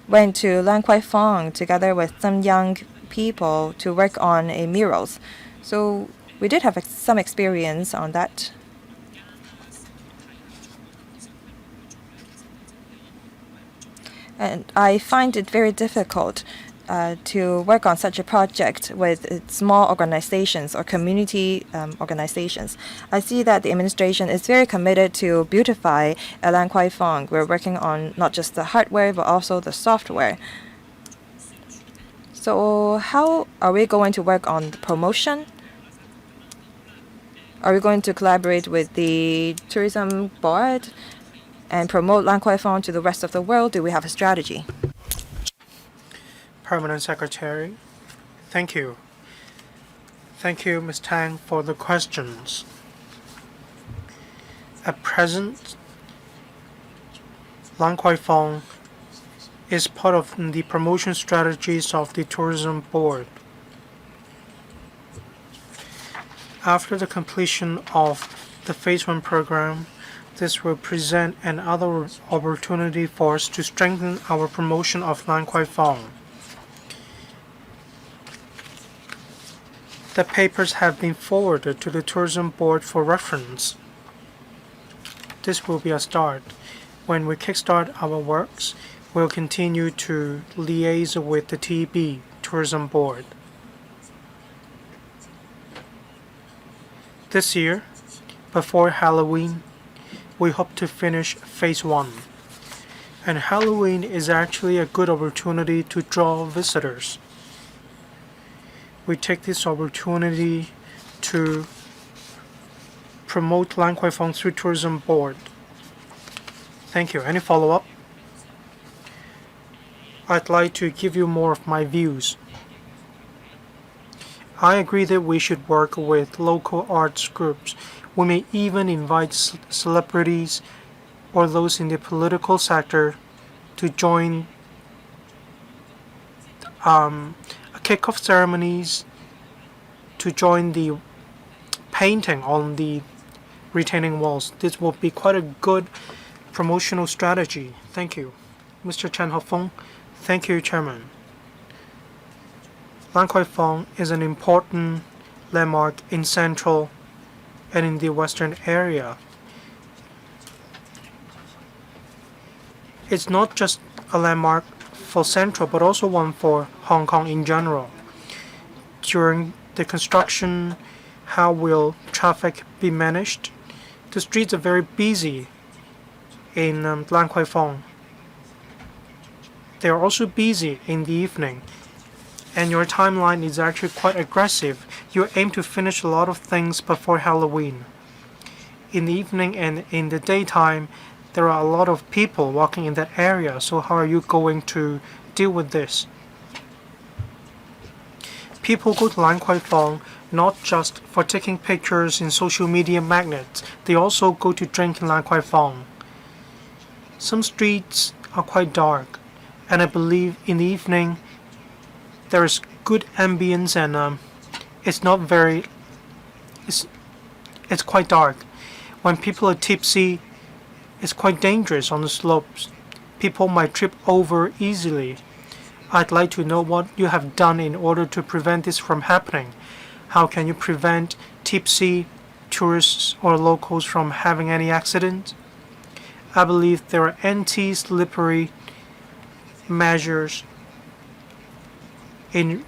went to Lan Kwai Fong together with some young people to work on a murals. So we did have some experience on that. And I find it very difficult to work on such a project with small organizations or community organizations. I see that the administration is very committed to beautify Lan Kwai Fong. We're working on not just the hardware, but also the software. So how are we going to work on the promotion? Are we going to collaborate with the tourism board and promote Lan Kwai Fong to the rest of the world? Do we have a strategy? Permanent Secretary. Thank you. Thank you, Ms. Tang, for the questions. At present, Lan Kwai Fong is part of the promotion strategies of the Tourism Board. After the completion of the Phase 1 program, this will present another opportunity for us to strengthen our promotion of Lan Kwai Fong. The papers have been forwarded to the Tourism Board for reference. This will be a start. When we kickstart our works, We'll continue to liaise with the TB Tourism Board. This year, before Halloween, we hope to finish Phase 1. And Halloween is actually a good opportunity to draw visitors. We take this opportunity to promote Lan Kwai Fong through Tourism Board. Thank you. Any follow-up? I'd like to give you more of my views. I agree that we should work with local arts groups. We may even invite celebrities or those in the political sector to join kickoff ceremonies, to join the painting on the retaining walls. This will be quite a good promotional strategy. Thank you. Mr. Chen Hofeng. Thank you, Chairman. Lan Kwai Fong is an important landmark in Central and in the Western area. It's not just a landmark for Central, but also one for Hong Kong in general. During the construction, how will traffic be managed? The streets are very busy in Lan Kwai Fong. They are also busy in the evening, and your timeline is actually quite aggressive. You aim to finish a lot of things before Halloween. In the evening and in the daytime, there are a lot of people walking in that area, so how are you going to deal with this? People go to Lan Kwai Fong not just for taking pictures in social media magnets, they also go to drink in Lan Kwai Fong. Some streets are quite dark, and I believe in the evening there is good ambience and it's quite dark. When people are tipsy, it's quite dangerous on the slopes. People might trip over easily. I'd like to know what you have done in order to prevent this from happening. How can you prevent tipsy tourists or locals from having any accident? I believe there are anti-slippery measures in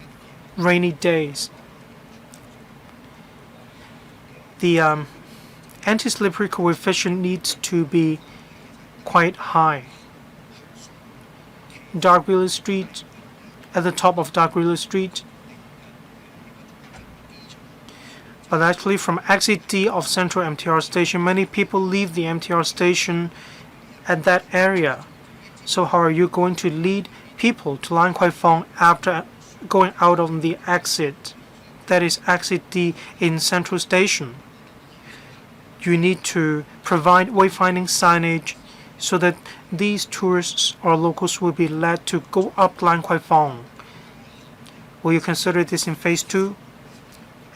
rainy days. The anti-slippery coefficient needs to be quite high. Darkville Street, at the top of Darkville Street, but actually from exit D of Central MTR station, many people leave the MTR station at that area. So how are you going to lead people to Lan Kwai Fong after going out on the exit, that is exit D in Central Station? You need to provide wayfinding signage so that these tourists or locals will be led to go up Lan Kwai Fong. Will you consider this in Phase 2?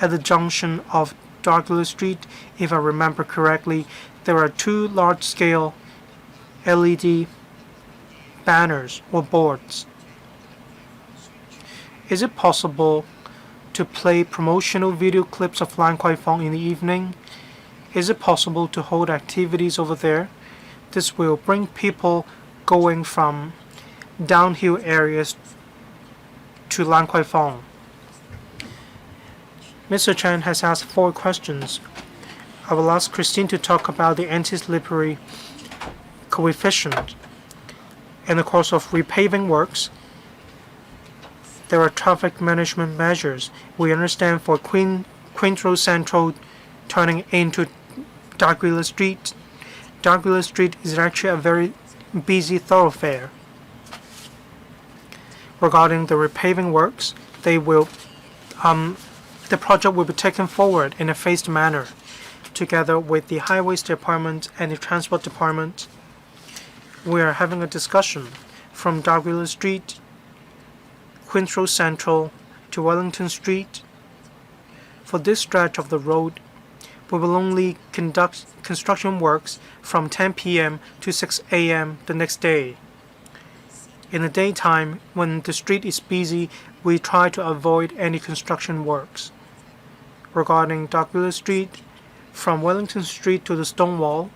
At the junction of Darkville Street, if I remember correctly, there are 2 large-scale LED banners or boards. Is it possible to play promotional video clips of Lan Kwai Fong in the evening? Is it possible to hold activities over there? This will bring people going from downhill areas to Lan Kwai Fong. Mr. Chen has asked 4 questions. I will ask Christine to talk about the anti-slippery coefficient. In the course of repaving works, there are traffic management measures. We understand for Queen's Road Central turning into Darkville Street. Darkville Street is actually a very busy thoroughfare. Regarding the repaving works, the project will be taken forward in a phased manner, together with the Highways Department and the Transport Department. We are having a discussion from Darkville Street, Queen's Road Central to Wellington Street. For this stretch of the road, we will only conduct construction works from 10 p.m. to 6 a.m. the next day. In the daytime, when the street is busy, we try to avoid any construction works. Regarding Darkville Street, from Wellington Street to the Stone Wall,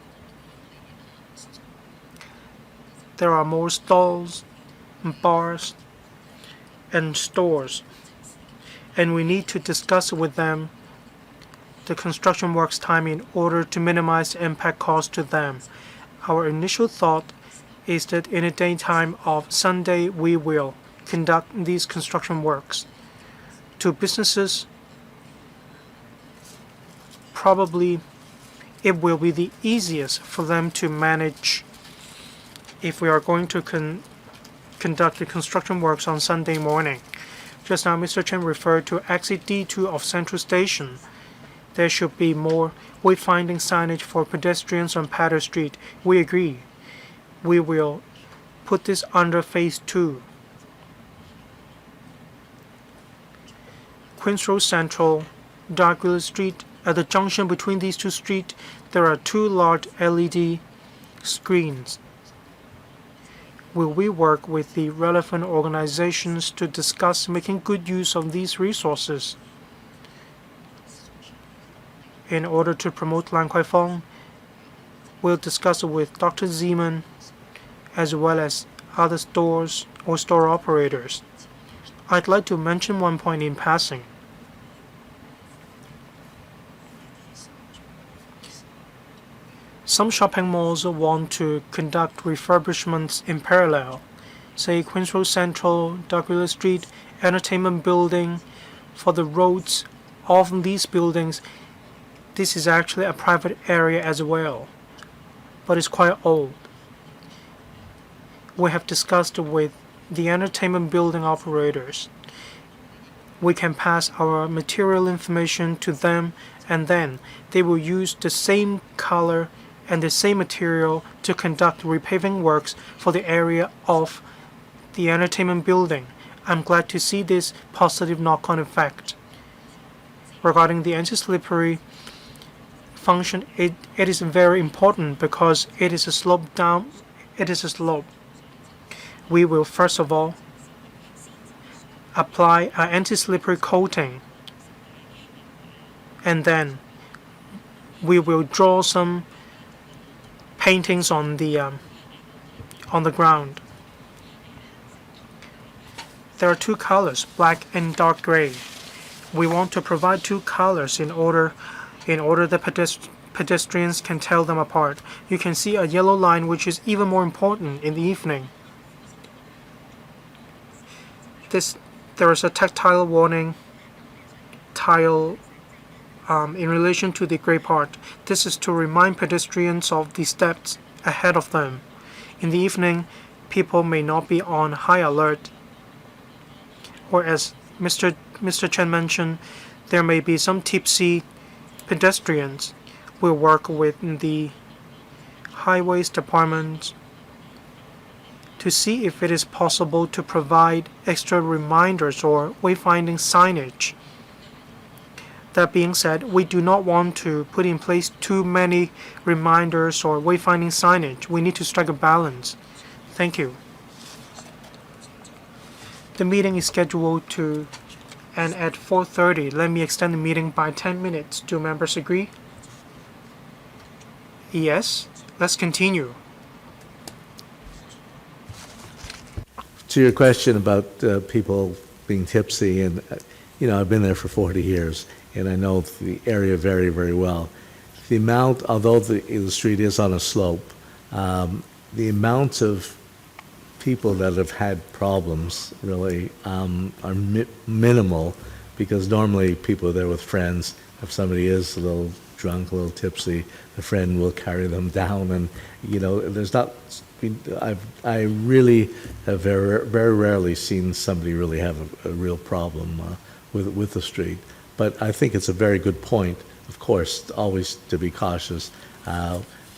there are more stalls, bars, and stores, and we need to discuss with them the construction works time in order to minimize the impact caused to them. Our initial thought is that in the daytime of Sunday we will conduct these construction works. To businesses, probably it will be the easiest for them to manage if we are going to conduct the construction works on Sunday morning. Just now, Mr. Chen referred to exit D2 of Central Station. There should be more wayfinding signage for pedestrians on Patter Street. We agree. We will put this under Phase 2. Queens Road Central, Darkville Street. At the junction between these two streets, there are two large LED screens. Will we work with the relevant organizations to discuss making good use of these resources? In order to promote Lan Kwai Fong, we'll discuss with Dr. Zeman as well as other stores or store operators. I'd like to mention one point in passing. Some shopping malls want to conduct refurbishments in parallel, say Queens Road Central, Darkville Street, Entertainment Building. For the roads of these buildings, this is actually a private area as well, but it's quite old. We have discussed with the entertainment building operators. We can pass our material information to them, and then they will use the same color and the same material to conduct repaving works for the area of the entertainment building. I'm glad to see this positive knock-on effect. Regarding the anti-slippery function, it is very important because it is a slope down. It is a slope. We will first of all apply an anti-slippery coating, and then we will draw some paintings on the ground. There are two colors, black and dark gray. We want to provide two colors in order that pedestrians can tell them apart. You can see a yellow line, which is even more important in the evening. There is a tactile warning tile in relation to the gray part. This is to remind pedestrians of the steps ahead of them. In the evening, people may not be on high alert, or as Mr. Chen mentioned, there may be some tipsy pedestrians. We'll work with the highways department to see if it is possible to provide extra reminders or wayfinding signage. That being said, we do not want to put in place too many reminders or wayfinding signage. We need to strike a balance. Thank you. The meeting is scheduled to end at 4:30. Let me extend the meeting by 10 minutes. Do members agree? Yes. Let's continue. To your question about people being tipsy, and I've been there for 40 years, and I know the area very, very well. The amount, although the street is on a slope, the amount of people that have had problems really are minimal, because normally people are there with friends. If somebody is a little drunk, a little tipsy, the friend will carry them down, and there's not. I really have very, very rarely seen somebody really have a real problem with the street. But I think it's a very good point, of course, always to be cautious.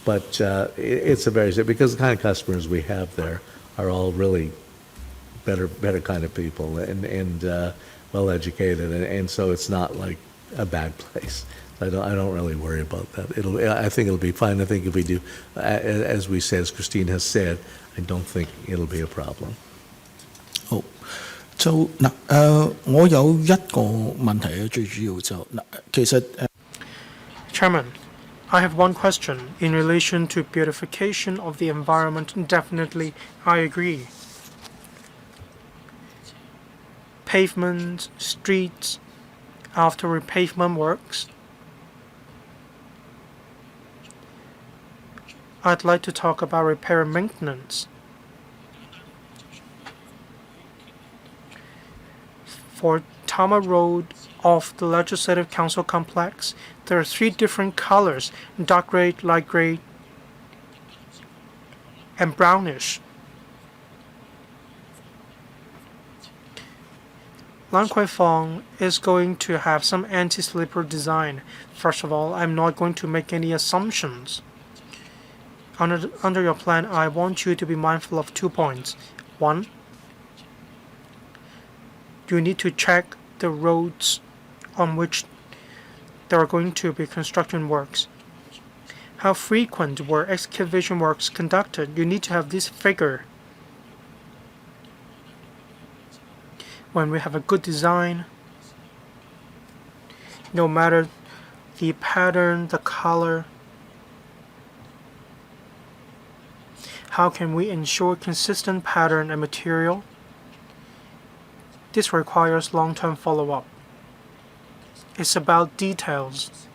But it's a very, because the kind of customers we have there are all really better kind of people and well educated, and so it's not like a bad place. I don't really worry about that. I think it'll be fine. I think if we do, as we said, as Christine has said, I don't think it'll be a problem. 好，就嗱我有一個問題最主要就其實 Chairman, I have one question in relation to beautification of the environment. Definitely, I agree. Pavement, streets, after repavement works. I'd like to talk about repair and maintenance. For Tama Road of the Legislative Council complex, there are 3 different colors: dark gray, light gray, and brownish. Lan Kwai Fong is going to have some anti-slipper design. First of all, I'm not going to make any assumptions. Under your plan, I want you to be mindful of 2 points. 1, you need to check the roads on which there are going to be construction works. How frequent were excavation works conducted? You need to have this figure. When we have a good design, no matter the pattern, the color, how can we ensure consistent pattern and material? This requires long-term follow-up. It's about details.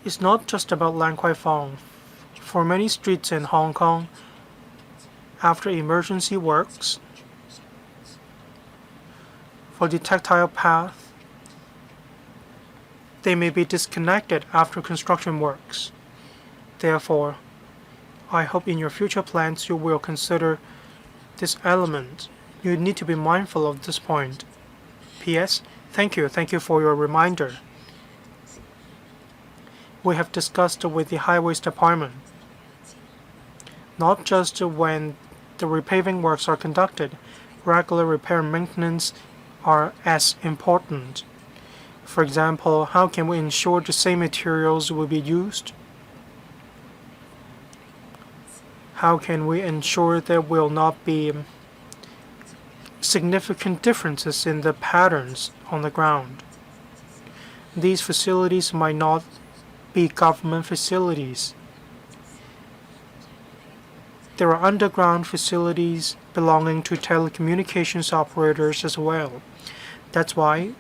It's not just about Lan Kwai Fong. For many streets in Hong Kong, after emergency works, for the tactile path, they may be disconnected after construction works. Therefore, I hope in your future plans you will consider this element. You need to be mindful of this point. P.S. Thank you for your reminder. We have discussed with the Highways Department, not just when the repaving works are conducted, regular repair and maintenance are as important. For example, how can we ensure the same materials will be used? How can we ensure there will not be significant differences in the patterns on the ground? These facilities might not be government facilities. There are underground facilities belonging to telecommunications operators as well. That's why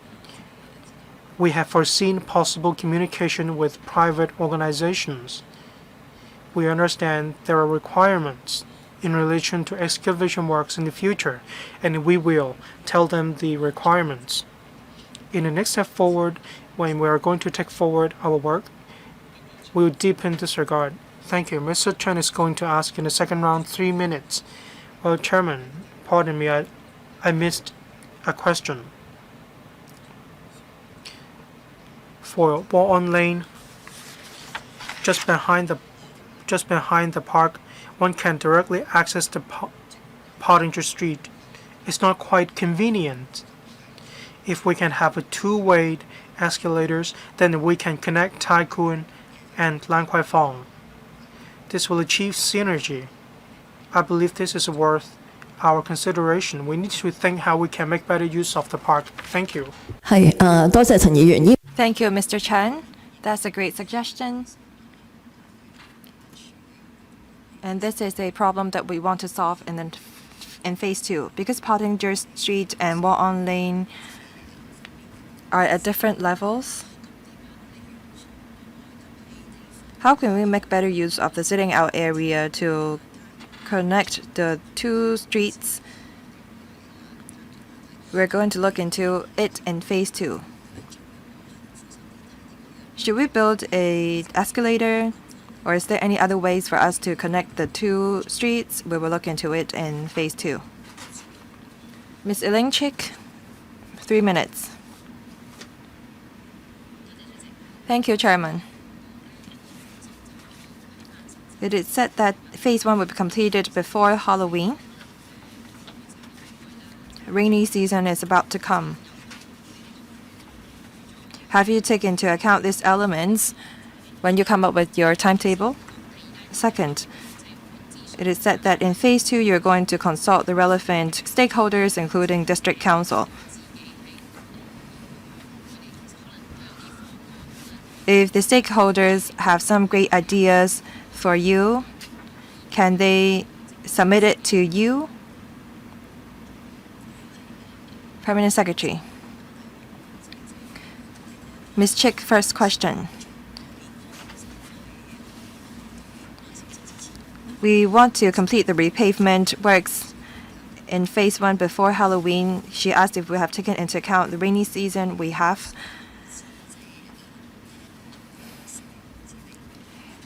we have foreseen possible communication with private organizations. We understand there are requirements in relation to excavation works in the future, and we will tell them the requirements. In the next step forward, when we are going to take forward our work, we will deepen this regard. Thank you. Mr. Chen is going to ask in the second round 3 minutes. Well, Chairman, pardon me, I missed a question. For Wall-on Lane, just behind the park, one can directly access the Pottinger Street. It's not quite convenient. If we can have a 2-way escalators, then we can connect Tai Kung and Lan Kwai Fong. This will achieve synergy. I believe this is worth our consideration. We need to think how we can make better use of the park. Thank you. 多謝陳議員。 Thank you, Mr. Chen. That's a great suggestion. And this is a problem that we want to solve in phase 2. Because Pottinger Street and Wall-on Lane are at different levels, how can we make better use of the sitting out area to connect the 2 streets? We're going to look into it in phase 2. Should we build an escalator, or is there any other ways for us to connect the 2 streets? We will look into it in phase 2. Ms. Ilingchik, 3 minutes. Thank you, Chairman. It is said that phase 1 will be completed before Halloween. Rainy season is about to come. Have you taken into account these elements when you come up with your timetable? Second, it is said that in phase 2 you're going to consult the relevant stakeholders, including district council. If the stakeholders have some great ideas for you, can they submit it to you? Permanent Secretary. Ms. Chick, first question. We want to complete the repavement works in phase 1 before Halloween. She asked if we have taken into account the rainy season. We have.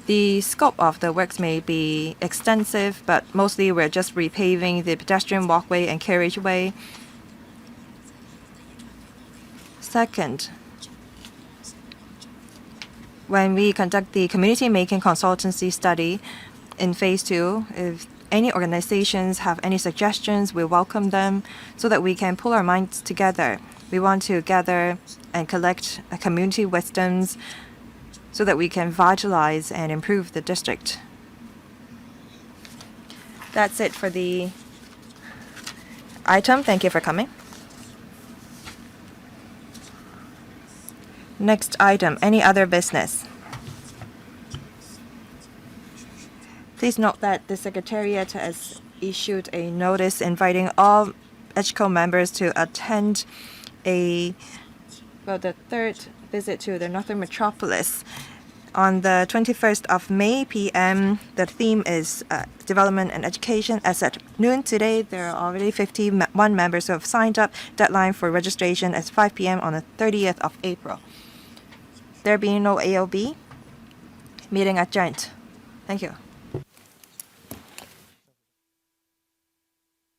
The scope of the works may be extensive, but mostly we're just repaving the pedestrian walkway and carriageway. Second, when we conduct the community making consultancy study in phase 2, if any organizations have any suggestions, we welcome them so that we can pull our minds together. We want to gather and collect community wisdoms so that we can vitalize and improve the district. That's it for the item. Thank you for coming. Next item, any other business? Please note that the Secretariat has issued a notice inviting all EDGCO members to attend the third visit to the Northern Metropolis. On the 21st of May p.m., the theme is Development and Education. As at noon today, there are already 51 members who have signed up. Deadline for registration is 5 p.m. on the 30th of April. There being no AOB, meeting adjourned. Thank you.